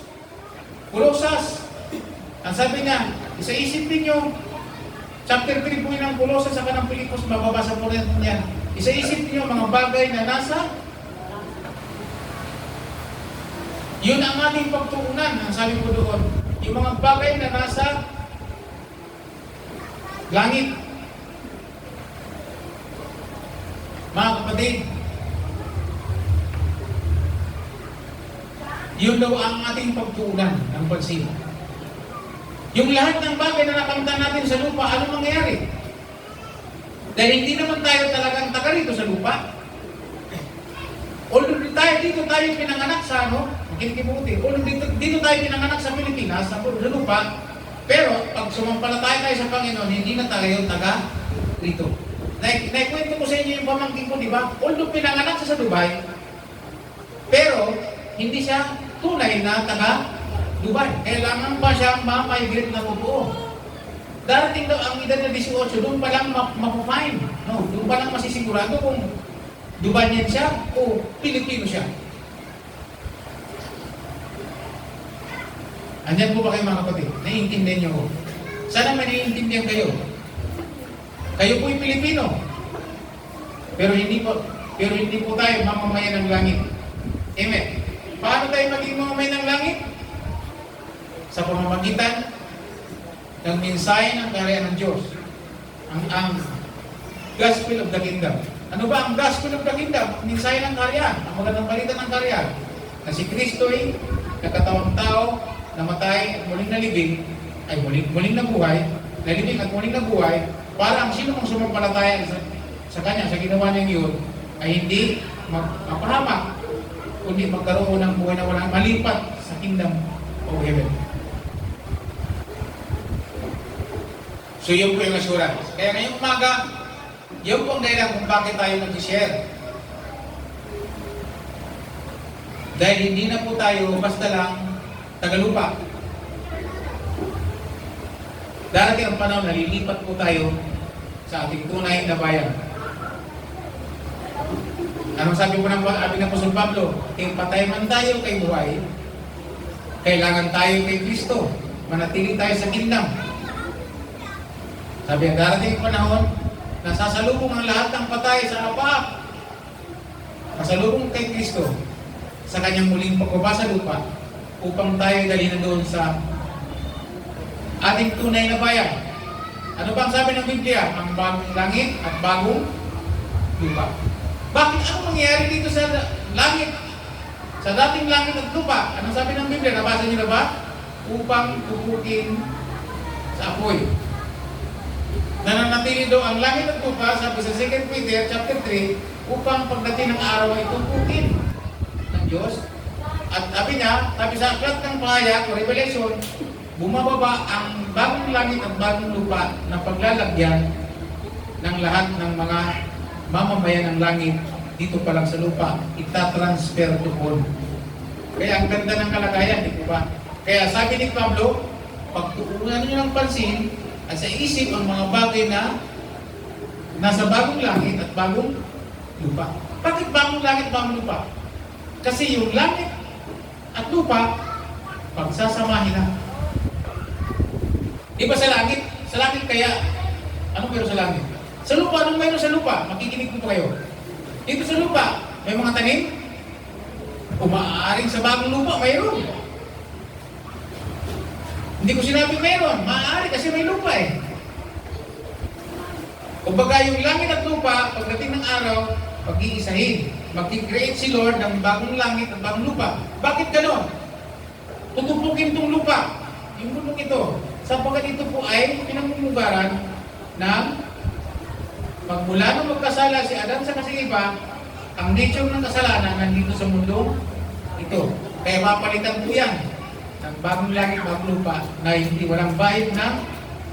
Kolosas. Ang sabi niya, isa-isip ninyo, chapter 3 po ng Kolosas sa kanang Pilipos, mababasa po rin yan. Isa-isip ninyo mga bagay na nasa, yun ang ating pagtuunan, ang sabi ko doon. Yung mga bagay na nasa langit. Mga kapatid, yun daw ang ating pagtuunan ng pansin. Yung lahat ng bagay na nakamtan natin sa lupa, ano mangyayari? Dahil hindi naman tayo talagang taga rito sa lupa. Although dito tayo pinanganak sa makikibuti. Although dito tayo pinanganak sa Pilipinas, sa lupa, pero pag sumampalataya tayo sa Panginoon, hindi na tayo taga rito. Naikwento ko sa inyo yung pamangkin ko, di ba? Although pinanganak siya sa Dubai, pero hindi siya tunay na taga Dubai. Kailangan pa siyang ma-migrate na totoo. Darating daw ang edad na 18, doon pa lang mapufine. No, doon pa lang masisigurado kung Dubaian siya o Pilipino siya. Andyan po ba kayo mga kapatid? Naiintindihan niyo ko? Sana may naiintindihan kayo. Kayo po'y Pilipino. Pero hindi po tayo mamamayan ng langit. Amen. Paano tayo maging mamamayan ng langit? Sa pamamagitan ng mensahe ng kaharian ng Diyos. Ang Gospel of the Kingdom. Ano ba ang Gospel of the Kingdom? Ang mensahe ng kaharian. Ang magandang balita ng kaharian. Na si Kristo'y nagkatawang tao, namatay at muling nalibing, ay muling nabuhay, nalibing at muling nabuhay, para ang sino mang sumampalataya sa kanya, sa ginawa niya yun, ay hindi mapahamak, kundi magkaroon ng buhay na walang malipat sa Kingdom of Heaven. So yun po yung assurance. Kaya ngayong umaga, yun po ang dahilan kung bakit tayo nag-share. Dahil hindi na po tayo basta lang tagalupa. Darating ang panahon na lilipat po tayo sa ating tunay na bayan. Anong sabi po ng Apostol Pablo? Kung patay man tayo kay buhay, kailangan tayo kay Kristo. Manatili tayo sa kingdom. Sabi ang darating ang panahon, nasasalubong ang lahat ng patay sa apa. Nasalubong kay Kristo sa kanyang muling pagbaba sa lupa upang tayo dalhin na doon sa ating tunay na bayan. Ano ba ang sabi ng Biblia? Ang bagong langit at bagong lupa. Bakit ano mangyayari dito sa langit? Sa dating langit at lupa, anong sabi ng Biblia? Nabasa niyo na ba? Upang tukukin sa apoy. Nananatili daw ang langit at lupa, sabi sa 2 Peter chapter 3, upang pagdating ng araw ay tukukin ng Diyos. At sabi niya, sabi sa aklat ng pahayag o Revelation, bumababa ang bagong langit at bagong lupa na paglalagyan ng lahat ng mga mamamayan ng langit dito pa lang sa lupa, itatransfer doon. Kaya ang ganda ng kalagayan, di ba? Kaya sabi ni Pablo, pagtuunan niyo ng pansin at sa isip ang mga bagay na nasa bagong langit at bagong lupa. Bakit bagong langit at bagong lupa? Kasi yung langit at lupa, pagsasamahin na. Di ba sa langit? Sa langit kaya, ano meron sa langit? Sa lupa, anong meron sa lupa? Makikinig po kayo. Dito sa lupa, may mga tanim? O maaaring sa bagong lupa, mayroon. Hindi ko sinabi mayroon. Maaari kasi may lupa eh. Kumbaga yung langit at lupa, pagdating ng araw, pag-iisahin. Mag-create si Lord ng bagong langit at bagong lupa. Bakit ganon? Tutupukin itong lupa. Yung mundong ito. Sapagkat ito po ay pinamumugaran ng pagmula nung magkasala si Adan sa kasiiba, ang nature ng kasalanan nandito sa mundo ito. Kaya mapalitan po yan ng bagong langit, bagong lupa na hindi walang bahid ng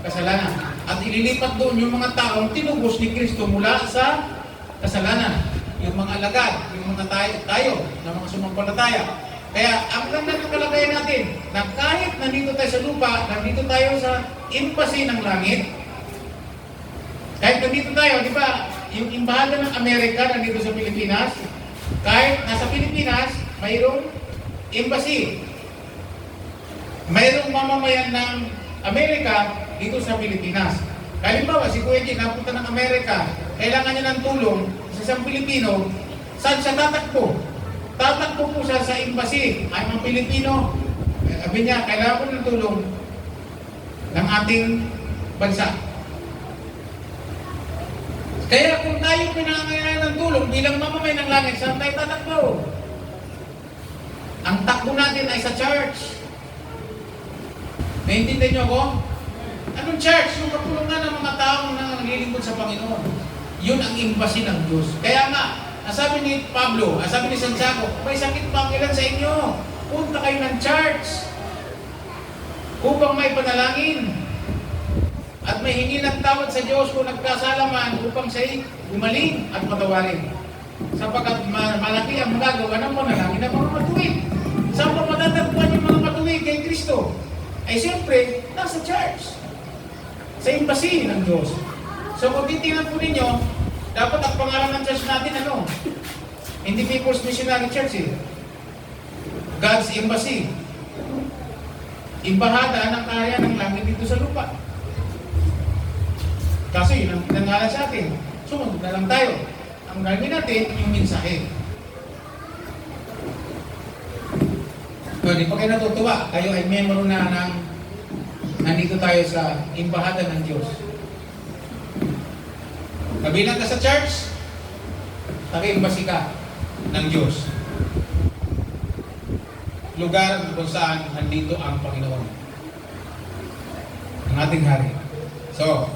kasalanan. At ililipat doon yung mga taong tinubos ni Kristo mula sa kasalanan. Yung mga alagad, yung mga tayo na mga sumampalataya. Kaya ang ganda ng kalagayan natin na kahit nandito tayo sa lupa, nandito tayo sa embassy ng langit, kahit nandito tayo, di ba, yung embahada ng Amerika nandito sa Pilipinas, kahit nasa Pilipinas, mayroong embassy. Mayroong mamamayan ng Amerika dito sa Pilipinas. Halimbawa, si Kuya G napunta ng Amerika, kailangan niya ng tulong sa isang Pilipino, saan siya tatakbo? Tatakbo po siya sa embassy. Ay mga Pilipino, sabi niya, kailangan ko ng tulong ng ating bansa. Kaya kung tayo pinangangailangan ng tulong bilang mamamayan ng langit, saan tayo tatakbo? Ang takbo natin ay sa church. Naintindihan niyo ako? Anong church? Yung kapulungan ng mga taong naglilingkod sa Panginoon. Yun ang embassy ng Diyos. Kaya nga, Ang sabi ni Pablo, ang sabi ni Santiago, may sakit pa ang ilan sa inyo. Punta kayo ng church upang may panalangin at may hingi ng tawad sa Diyos kung nagkasala man upang siya'y gumaling at patawarin. Sapagkat malaki ang magagawa ng panalangin ng mga matuwid. Saan pa matatagpuan yung mga matuwid kay Kristo? Ay siyempre, nasa church. Sa embassy ng Diyos. So kung titingnan po ninyo, dapat ang pangalan ng church natin ano? Hindi People's Missionary Church eh. God's Embassy. Imbahada ng kaharian ng langit dito sa lupa. Kasi yun ang pinangalan sa atin. Sumunod na lang tayo. Ang gagawin natin, yung mensahe. So, di pa kayo natutuwa. Kayo ay member na ng nandito tayo sa imbahada ng Diyos. Kabilang ka sa church, taga-embassy ka ng Diyos. Lugar kung saan nandito ang Panginoon. Ang ating hari. So,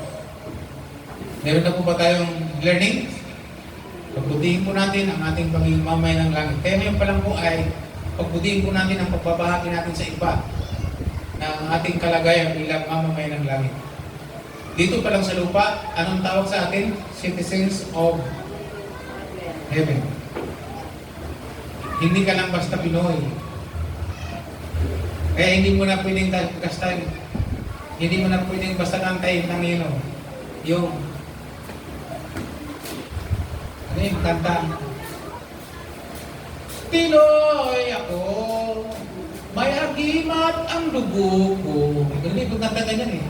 meron na po ba tayong learning? Pagbutihin po natin ang ating pagiging mamay ng langit. Kaya ngayon pa lang po ay pagbutihin po natin ang pagbabahagi natin sa iba ng ating kalagayan bilang mamamay ng langit. Dito pa lang sa lupa, anong tawag sa atin? Citizens of Heaven. Hindi ka lang basta Pinoy. Kaya hindi mo na pwedeng kastan. Hindi mo na pwedeng basta kantayin ng yung ano yung kanta? Pinoy ako, may agimat ang dugo ko. Hindi ko kanta ganyan eh.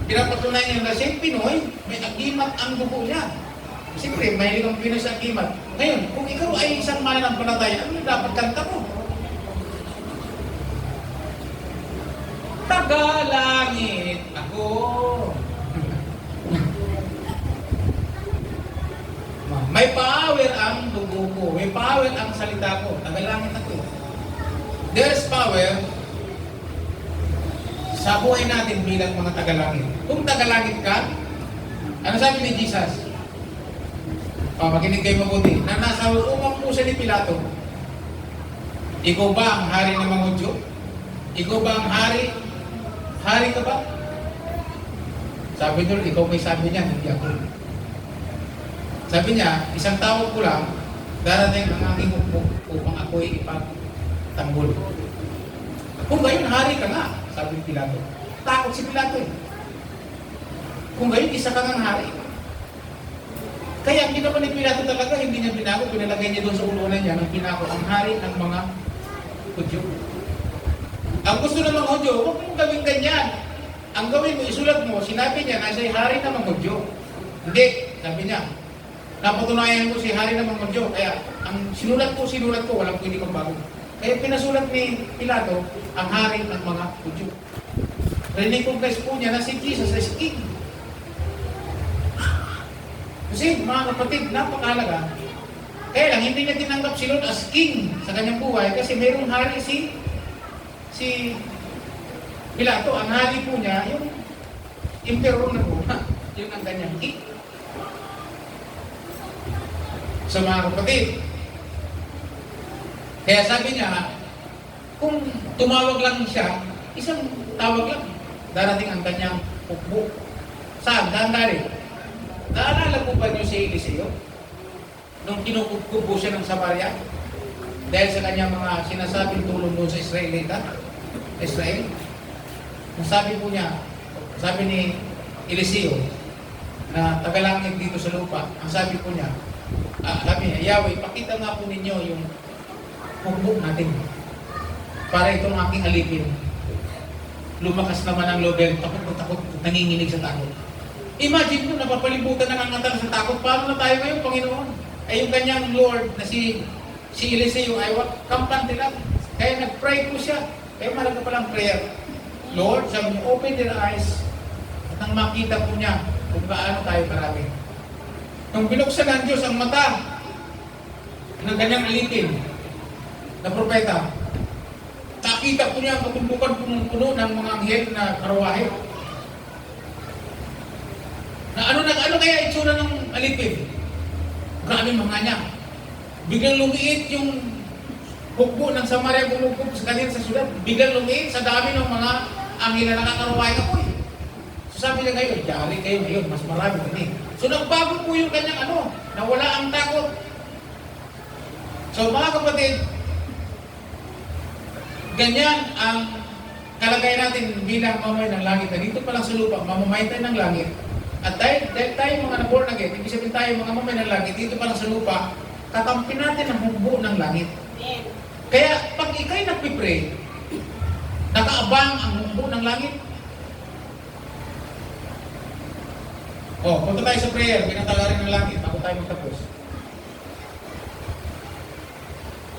Pinapatunayan niya na siya Pinoy, may agimat ang dugo niya. Siyempre, mahilig ang Pinoy sa agimat. Ngayon, kung ikaw ay isang mananampalataya, ano yung dapat kanta mo? Tagalangit ako. May power ang dugo ko. May power ang salita ko. Tagalangit ako. There's power sa buhay natin bilang mga tagalangit. Kung tagalangit ka, ano sabi ni Jesus? Makinig kayo mabuti. Na nasa umang puso ni Pilato, ikaw ba ang hari ng mga Hudyo? Ikaw ba ang hari? Hari ka ba? Sabi doon, ikaw may sabi niya, hindi ako. Sabi niya, isang tawag ko lang, darating ang aking hukbo upang ako'y ipagtanggol. Kung gayon, hari ka nga, sabi ni Pilato. Takot si Pilato eh. Kung gayon, isa ka nga hari. Kaya ang ginawa ni Pilato talaga, hindi niya binago, pinalagay niya doon sa ulunan niya ng pinako ang hari ng mga Hudyo. Ang gusto ng mga Hudyo, huwag mong gawin ganyan. Ang gawin mo, isulat mo, sinabi niya na siya'y hari ng mga Hudyo. Hindi, sabi niya. Napatunayan ko si hari ng mga Hudyo. Kaya ang sinulat ko, walang pwede kang bago. Kaya pinasulat ni Pilato ang hari ng mga Hudyo. Recognize po niya na si Jesus is king. Kasi mga kapatid, napakahalaga. Kaya lang, hindi niya tinanggap si Lord as king sa kanyang buhay kasi mayroong hari si Pilato. Ang hari po niya, yung emperor na po, yun ang kanyang king. So mga kapatid, kaya sabi niya, kung tumawag lang siya, isang tawag lang, darating ang kanyang hukbo. Saan? Dahil naalala po ba niyo si Eliseo? Nung kinukubbo siya ng Samaria? Dahil sa kanyang mga sinasabing tulong doon sa Israel. Ang sabi po niya, sabi ni Eliseo, na tagalangit dito sa lupa, ang sabi po niya, sabi niya, Yahweh, pakita nga po ninyo yung hukbo natin. Para itong aking alipin. Lumakas naman ang lobel, takot, nanginginig sa takot. Imagine mo, napapalibutan na ng mata sa takot. Paano na tayo ngayon, Panginoon? Ay yung kanyang Lord na si Eliseo ay kampante lang. Kaya nag-pray po siya. Kaya malaga palang prayer. Lord, sabi niya, open their eyes. At nang makita po niya kung paano tayo karami. Nung binuksan ng Diyos ang mata ng kanyang alipin na propeta, nakita po niya ang katumbukan puno ng mga anghel na karawahe. Na ano kaya itsura ng alipin? Grabe mga niya. Biglang lumiit yung hukbo ng Samaria gumugpo sa kanila sa syudad. Biglang lumiit sa dami ng mga anghel na nakakaruway ka po eh. So sabi niya ngayon, yari kayo ngayon, mas marami din. So nagbago po yung kanyang nawala ang takot. So mga kapatid, ganyan ang kalagay natin bilang mamay ng langit. Na dito pa lang sa lupa, mamamay tayo ng langit. At dahil tayo mga naborn again, ibig sabihin tayo mga mamay ng langit, dito pa lang sa lupa, katampin natin ang hukbo ng langit. Kaya pag ikay nagpipray, nakaabang ang hukbo ng langit. Punta tayo sa prayer, pinatagarin ng langit, bago tayo magtapos.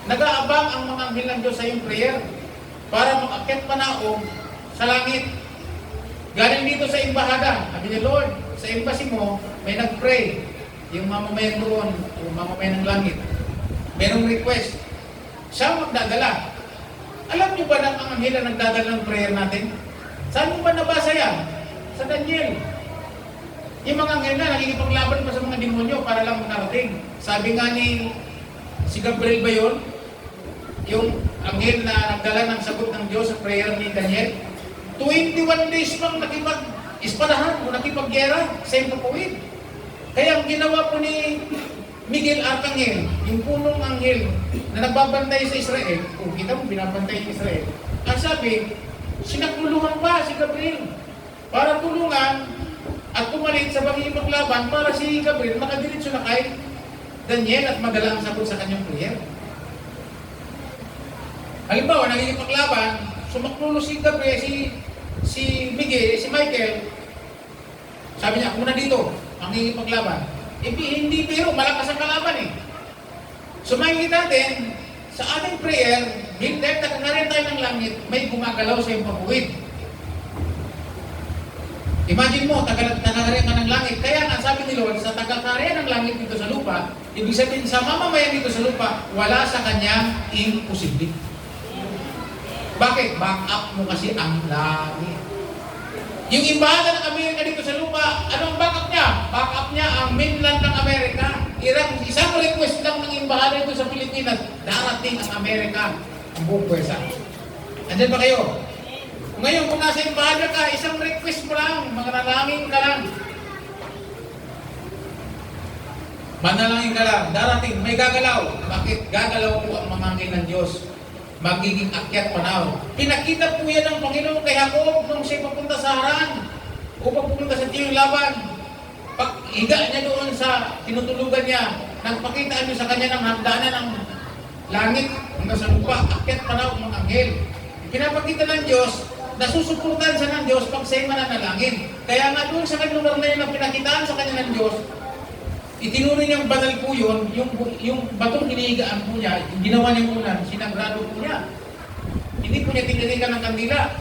Nag-aabang ang mga anghel ng Diyos sa iyong prayer para mag-akyat panaog sa langit. Galing dito sa embahada, sabi niya, Lord, sa embassy mo, may nag-pray. Yung mamamayan doon, yung mamamayan ng langit. Merong request. Siya magdadala. Alam niyo ba na ang anghel na nagdadala ng prayer natin? Saan mo ba nabasa yan? Sa Daniel. Yung mga anghel na nakikipaglaban pa sa mga demonyo para lang makarating. Sabi nga ni si Gabriel ba yun? Yung anghel na nagdala ng sagot ng Diyos sa prayer ni Daniel. 21 days pang nakipag-ispadahan o nakipaggera sa Himpapawid. Kaya ang ginawa po ni Miguel Arcangel, yung punong anghel na nagbabantay sa Israel, kung kita mo binabantay sa Israel, ang sabi, sinakuluhan pa si Gabriel para tulungan at pumalit sa pagkikipaglaban para si Gabriel makadiretso na kay Daniel at madala ang sagot sa kanyang prayer. Halimbawa, nagkikipaglaban, sumaklulo si Gabriel, si Miguel, si Michael, sabi niya, ako na dito, ang hihipaglaban. Hindi pero malakas ang kalaban eh. So makikita natin, sa ating prayer, dahil nakakarin tayo ng langit, may gumagalaw sa iyong papuwid. Imagine mo, tagakarian ka ng langit. Kaya nga sabi ni Lord, sa tagakarian ng langit dito sa lupa, ibig sabihin sa mamamayan dito sa lupa, wala sa kanya imposible. Bakit? Back up mo kasi ang langit. Yung embahada ng Amerika dito sa lupa, anong backup niya? Backup niya ang mainland ng Amerika. Isang request lang ng embahada dito sa Pilipinas, darating ang Amerika, ang buong pwersa. Andyan ba kayo? Ngayon, kung nasa embahada ka, isang request mo lang, manalangin ka lang. Manalangin ka lang, darating, may gagalaw. Bakit? Gagalaw po ang mga anghel ng Diyos. Magiging akyat panaw. Pinakita po yan ng Panginoon kay Jacob nung siya papunta sa Haran upang pupunta sa Tiyong Laban. Pag-higa niya doon sa tinutulugan niya, nagpakita niyo sa kanya ng hagdanan ng langit hanggang sa lupa, akyat panaw ng anghel. Pinapakita ng Diyos, nasusuportan siya ng Diyos pag siya'y mananalangin. Kaya nga doon sa kanyang lugar na yun na pinakitaan sa kanya ng Diyos, itinuloy niyang banal po yun, yung batong hinihigaan po niya, ginawa niyang unan, sinagrado po niya. Hindi po niya tinirikan ng kandila.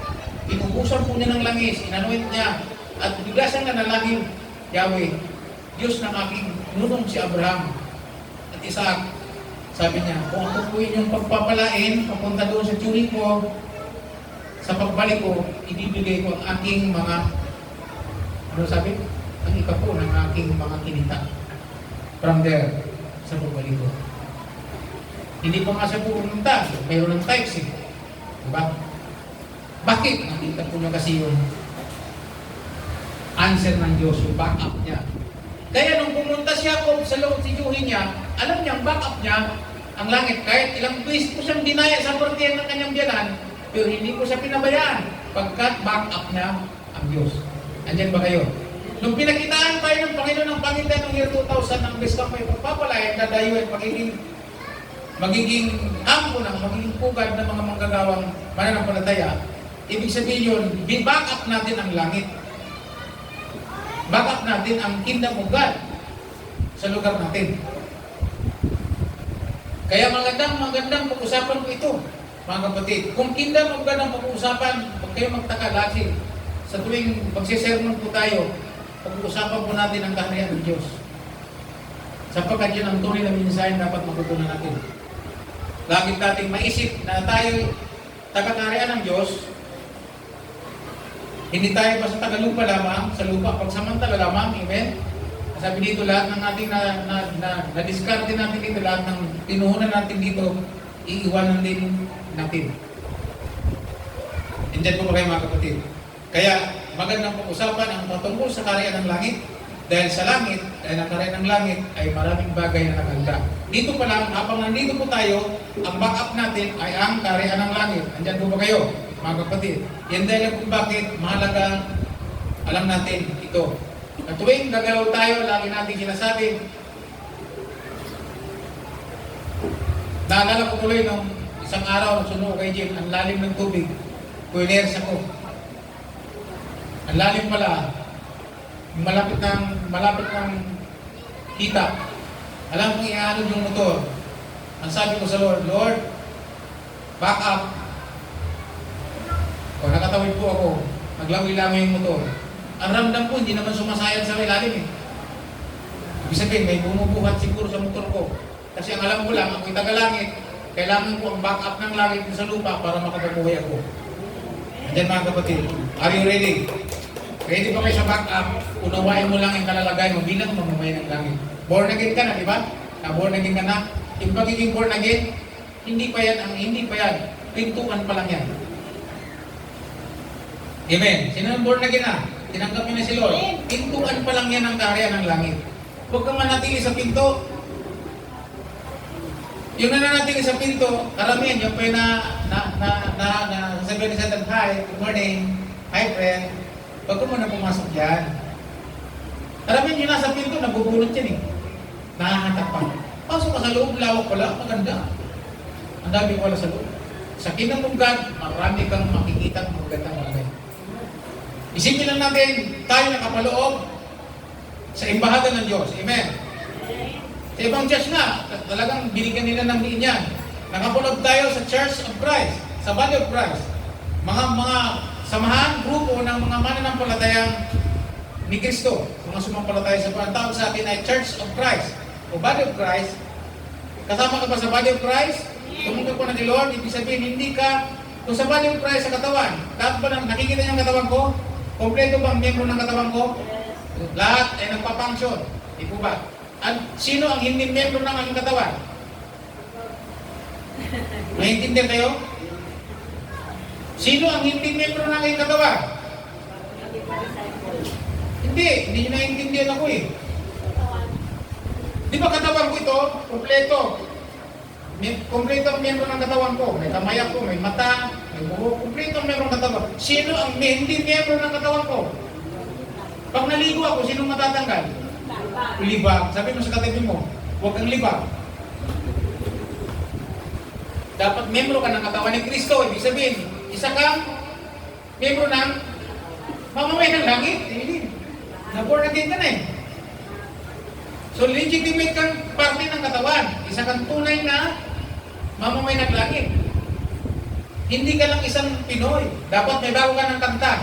Inubusan po niya ng langis, inanuit niya, at bigla siyang nanalangin, Yahweh, Diyos ng aking nunong si Abraham at Isaac. Sabi niya, kung ako po inyong pagpapalain, papunta doon sa turing ko, sa pagbalik ko, ibibigay ko ang aking mga, ano sabi? Ang ikapo ng aking mga kinita. From there, sa pagbalik ko. Hindi pa nga siya pupunta. Mayroon ng types eh. Diba? Bakit? Nakita po niya kasi yung answer ng Diyos, yung backup niya. Kaya nung pumunta si Jacob sa loob si Juhin niya, alam niya ang backup niya, ang langit. Kahit ilang beses po siyang dinaya sa partiyan ng kanyang biyanan, pero hindi ko siya pinabayaan. Pagkat backup niya ang Diyos. Andyan ba kayo? Nung pinakitaan tayo ng Panginoon ng Panginoon ng year 2000, ang best may pagpapalayan, dadayuin, magiging ampo ng, magiging pugad ng mga manggagawang mananampalataya, ibig sabihin yun, back up natin ang langit. Back up natin ang kingdom of God sa lugar natin. Kaya magandang pag-usapan ko ito, mga kapatid. Kung kingdom of God ang pag-uusapan, huwag kayo magtaka lagi. Sa tuwing magsisermon po tayo, pag-uusapan po natin ang kaharian ng Diyos. Sapagkat yun ang tunay na mensahe dapat matutunan natin. Lagi nating maisip na tayo taga-kaharian ng Diyos, hindi tayo basta taga-lupa lamang, sa lupa, pagsamantala lamang, amen? sabi dito lahat ng ating na-discard natin dito, lahat ng pinuhunan natin dito, iiwanan din natin. Indiyan po ba kayo mga kapatid? Kaya magandang pag-usapan ang patungkol sa kaharian ng langit. Dahil sa langit, dahil ang kaharian ng langit ay maraming bagay na nakaganda. Dito pa lang, habang nandito po tayo, ang backup natin ay ang kaharian ng langit. Andyan po ba kayo, mga kapatid? Yan dahil kung bakit mahalaga alam natin ito. At tuwing gagalaw tayo, lagi natin sinasabi, naalala ko tuloy nung isang araw, nagsunog kay Jim, ang lalim ng tubig, puineres ako. Ang lalim pala, malapit ng kita. Alam kong iaalog yung motor. Ang sabi ko sa Lord, Lord, back up. O, nakatawid po ako. Naglangoy-langoy yung motor. Ang ramdam ko, hindi naman sumasayang sa ilalim eh. Ibig sabihin, may bumubuhat siguro sa motor ko. Kasi ang alam ko lang, ako'y tagalangit, kailangan ko ang backup ng langit sa lupa para makapagbuhay ako. Andiyan mga kapatid, are you ready? Ready ba kayo sa backup? Unawain mo lang ang kalalagay mo bilang mamamayan ng langit. Born again ka na, di ba? Born again ka na. Yung pagiging born again, hindi pa yan. Pintuan pa lang yan. Amen. Sino ang born again na? Tinanggap niyo na si Lord. Pintuan pa lang yan ang kaharian ng langit. Huwag kang manatili sa pinto. Yung nananatili sa pinto, karamihan yung pa sabihin ni Satan, hi, good morning, hi friend. Huwag ko muna pumasok dyan. Karamihan yung nasa pinto, nabubulot yan eh. Nahahatak pa. Pasok ka sa loob, lawak pala, maganda. Ang dami wala sa loob. Sa Kingdom of God, marami kang makikita magandang bagay. Isipin lang natin, tayo nakapaloob sa imbahagan ng Diyos. Amen. Sa ibang church nga, talagang binigyan nila ng diin yan. Nakapaloob tayo sa Church of Christ, sa Body of Christ. Mga samahan, grupo ng mga mananampalatayang ni Kristo. Mga sumampalataya sa Panginoon. Tawag sa atin ay Church of Christ o Body of Christ. Kasama ka ba sa Body of Christ? Tumunggap ko na ni Lord, ibig sabihin, hindi ka kung sa Body of Christ sa katawan. Lahat ba nakikita niyo ang katawan ko? Kompleto ba ang miyembro ng katawan ko? Lahat ay nagpapunction. Di po ba? At sino ang hindi miyembro ng aking katawan? Naiintindihan kayo? Sino ang hindi miyembro ng aking katawan? Hindi nyo naiintindihan ako eh. Di ba katawan ko ito? Kompleto. Kompleto ang miyembro ng katawan ko. May kamay ako, may mata, may buho. Kompleto ang miyembro ng katawan. Sino ang hindi miyembro ng katawan ko? Pag naligo ako, sinong matatanggal? Libag. Sabi mo sa katabi mo, huwag kang libag. Dapat miyembro ka ng katawan ni Kristo. Ibig sabihin, isa kang miyembro ng mamamayan ng langit. Na-born again ka na eh. So legitimate kang parte ng katawan. Isa kang tunay na mamamayan ng langit. Hindi ka lang isang Pinoy. Dapat may bago ka ng kanta.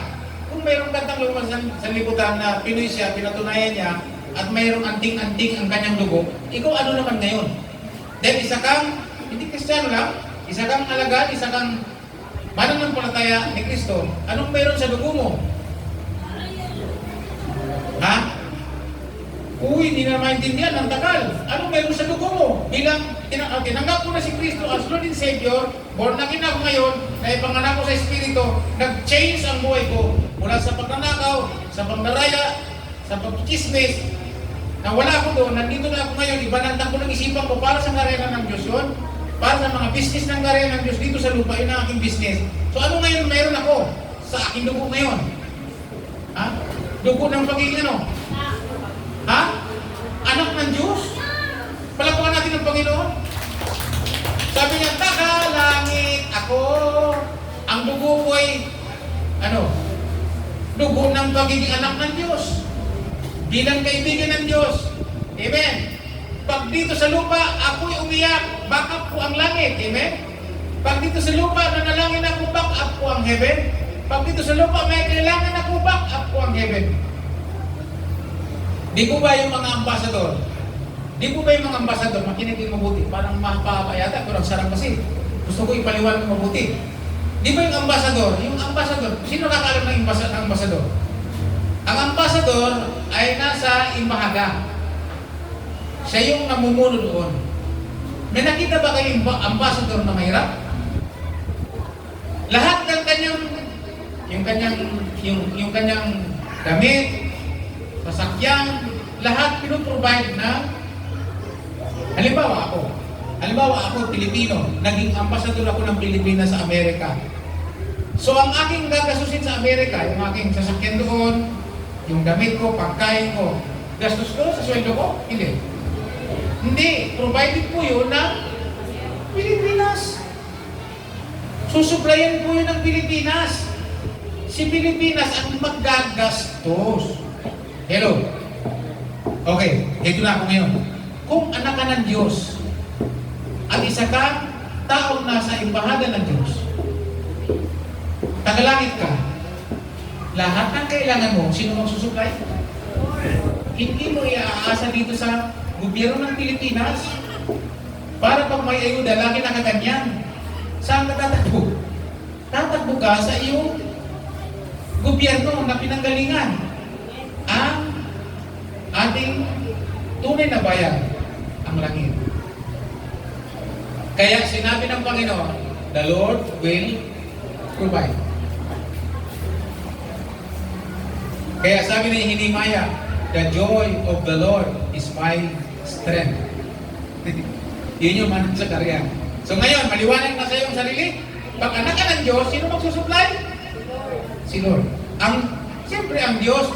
Kung mayroong kantang lumabas sa liputan na Pinoy siya, pinatunayan niya, at mayroong anting-anting ang kanyang dugo, ikaw ano naman ngayon? Dahil isa kang, hindi Kristiyano lang, isa kang alagad, isa kang mananampalataya ni Kristo, anong mayroon sa dugo mo? Ha? Uy, hindi na maintindihan, ang tagal. Anong mayroon sa dugo mo? Bilang tinanggap ko na si Kristo as Lord and Savior, born again ako ngayon, naipanganak ko sa Espiritu, nag-change ang buhay ko mula sa pagnanakaw, sa pagdaraya, sa pagkikismis, na wala ako doon, nandito na ako ngayon, ibanantang ko ng isipan ko para sa karera ng Diyos yun, para sa mga business ng karera ng Diyos dito sa lupa, yun ang aking business. So ano ngayon mayroon ako sa aking dugo ngayon? Ha? Dugo ng pagiging ano? Ha? Anak ng Diyos? Palapakan natin ng Panginoon. Sabi niya, tagalangit ako. Ang dugo ko ay, ano? Dugo ng pagiging anak ng Diyos. Bilang kaibigan ng Diyos. Amen. Pag dito sa lupa, ako'y umiyak, back up po ang langit. Amen. Pag dito sa lupa, nanalangin ako, back up po ang heaven. Pag dito sa lupa, may kailangan ako, back up po ang heaven. Di po ba yung mga ambasador? Di po ba yung mga ambasador? Makinig yung mabuti. Parang mahapahapa yata, pero ang sarap kasi. Gusto ko ipaliwanag mabuti. Di ba yung ambasador? Yung ambasador, sino nakakalam ng ambasador? Ang ambasador ay nasa imbahaga. Siya yung namumuno doon. May nakita ba kayo yung ambassador na mahirap? Lahat ng kanyang damit, sasakyan, lahat pinoprovide na. Halimbawa ako, Pilipino, naging ambassador ako ng Pilipinas sa Amerika. So ang aking gagasusin sa Amerika, yung aking sasakyan doon, yung damit ko, pagkain ko, gastos ko sa sweldo ko? Hindi. Hindi. Provided po yun ng Pilipinas. Susuplayan po yun ng Pilipinas. Si Pilipinas ang maggagastos. Hello? Okay, ito na ako ngayon. Kung anak ka ng Diyos, at isa ka taong nasa embahada ng Diyos, tagalangit ka, lahat ng kailangan mo, sino magsusupply? Hindi mo iaasa dito sa gobyerno ng Pilipinas para pag may ayuda, lagi nakaganyan. Saan ka tatakbo? Tatakbo ka sa iyong gobyerno na pinanggalingan. Ang ating tunay na bayan, ang langit. Kaya sinabi ng Panginoon, the Lord will provide. Kaya sabi ni Nehemiah, the joy of the Lord is my strength. Yun yung manang sa karya. So ngayon, maliwanag na sa iyong sarili. Pag anak ka ng Diyos, sino magsusupply? Si Lord. Siyempre ang Diyos.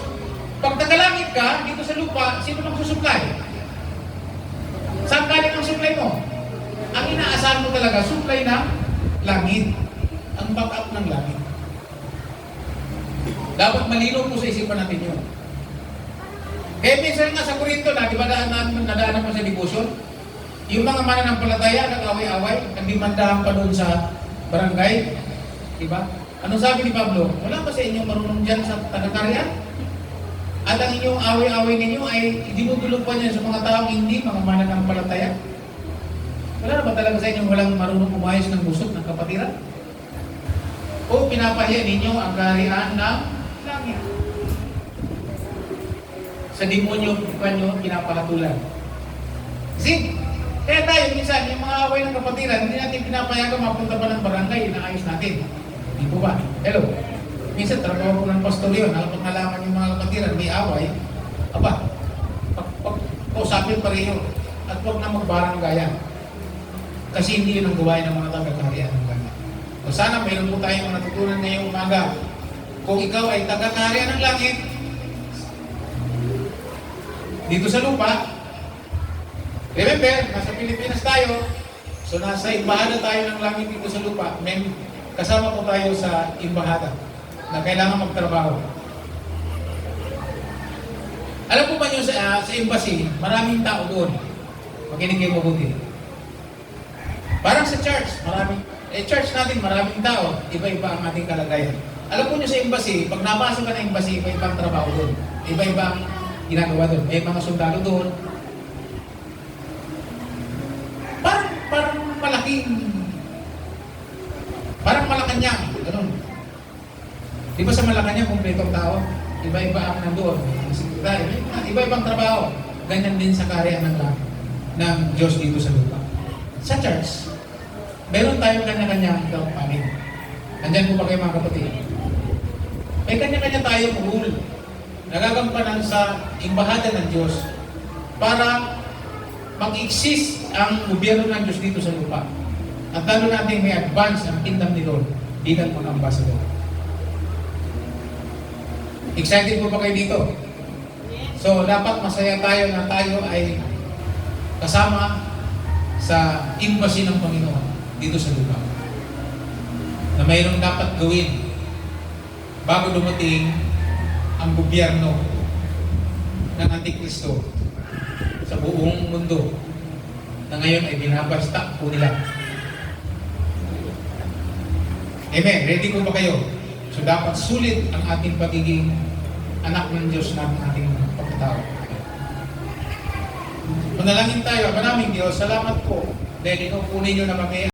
Pag tagalangit ka, dito sa lupa, sino magsusupply? Saan galing ang supply mo? Ang inaasahan mo talaga, supply ng langit. Ang backup ng langit. Dapat malinaw po sa isipan natin yun. Kaya minsan nga sa Korinto na, di ba nadaanan mo sa devotion? Yung mga mananampalataya, nag-away-away, nagdimandahan pa doon sa barangay. Di ba? Anong sabi ni Pablo? Wala ba sa inyo marunong dyan sa taga-karya? At ang inyong away-away ninyo ay dinudulo pa niya sa mga taong hindi, mga mananampalataya? Wala na ba talaga sa inyo walang marunong umayos ng busog ng kapatiran? O pinapahiya ninyo ang kaharian ng langit? Sa demonyo nyo pinapahatulan. See? Kaya tayo minsan, yung mga away ng kapatiran, hindi natin pinapayagan mapunta pa ng barangay, inaayos natin. Hindi po ba? Hello? Minsan, trabaho ko ng pastor yun. Pag nalaman yung mga kapatiran, may away, usapin pareho. At huwag na magbaranggayan. Kasi hindi yun ang gawain ng mga taga-kaharian ng langit. So sana mayroon po tayong natutunan ngayong umaga. Kung ikaw ay taga-kaharian ng langit, dito sa lupa, remember, nasa Pilipinas tayo, so nasa imbahada tayo ng langit dito sa lupa, kasama po tayo sa imbahada na kailangan magtrabaho. Alam po ba nyo sa embassy, maraming tao doon. Makinig kayo mabuti. Parang sa church, church natin maraming tao, iba-iba ang ating kalagayan. Alam po nyo sa embassy, pag napasok ka ng embassy, iba-iba ang trabaho doon. Iba-iba ang ginagawa doon. May mga sundalo doon. Parang Malacanang, ganun. Di ba sa Malacanang, kumpletong tao? Iba-iba ang nandoon. Iba-ibang trabaho. Ganyan din sa kaharian ng Diyos dito sa lupa. Sa church, meron tayong kanya-kanya panig. Nandyan po ba kayo mga kapatid? May kanya-kanya tayong rule. Nagagampanan sa imbahada ng Diyos para mag-exist ang gobyerno ng Diyos dito sa lupa. At lalo natin may advance ang kingdom ni Lord bilang mga ambassador. Excited po ba kayo dito? So, dapat masaya tayo na tayo ay kasama sa embassy ng Panginoon dito sa lupa. Na mayroong dapat gawin bago dumating ang gobyerno ng Antikristo sa buong mundo na ngayon ay binabasta po nila. Amen. Ready po ba kayo? So dapat sulit ang ating pagiging anak ng Diyos na ating pagkatao. Manalangin tayo. Maraming Diyos, salamat po dahil ikaw po ninyo na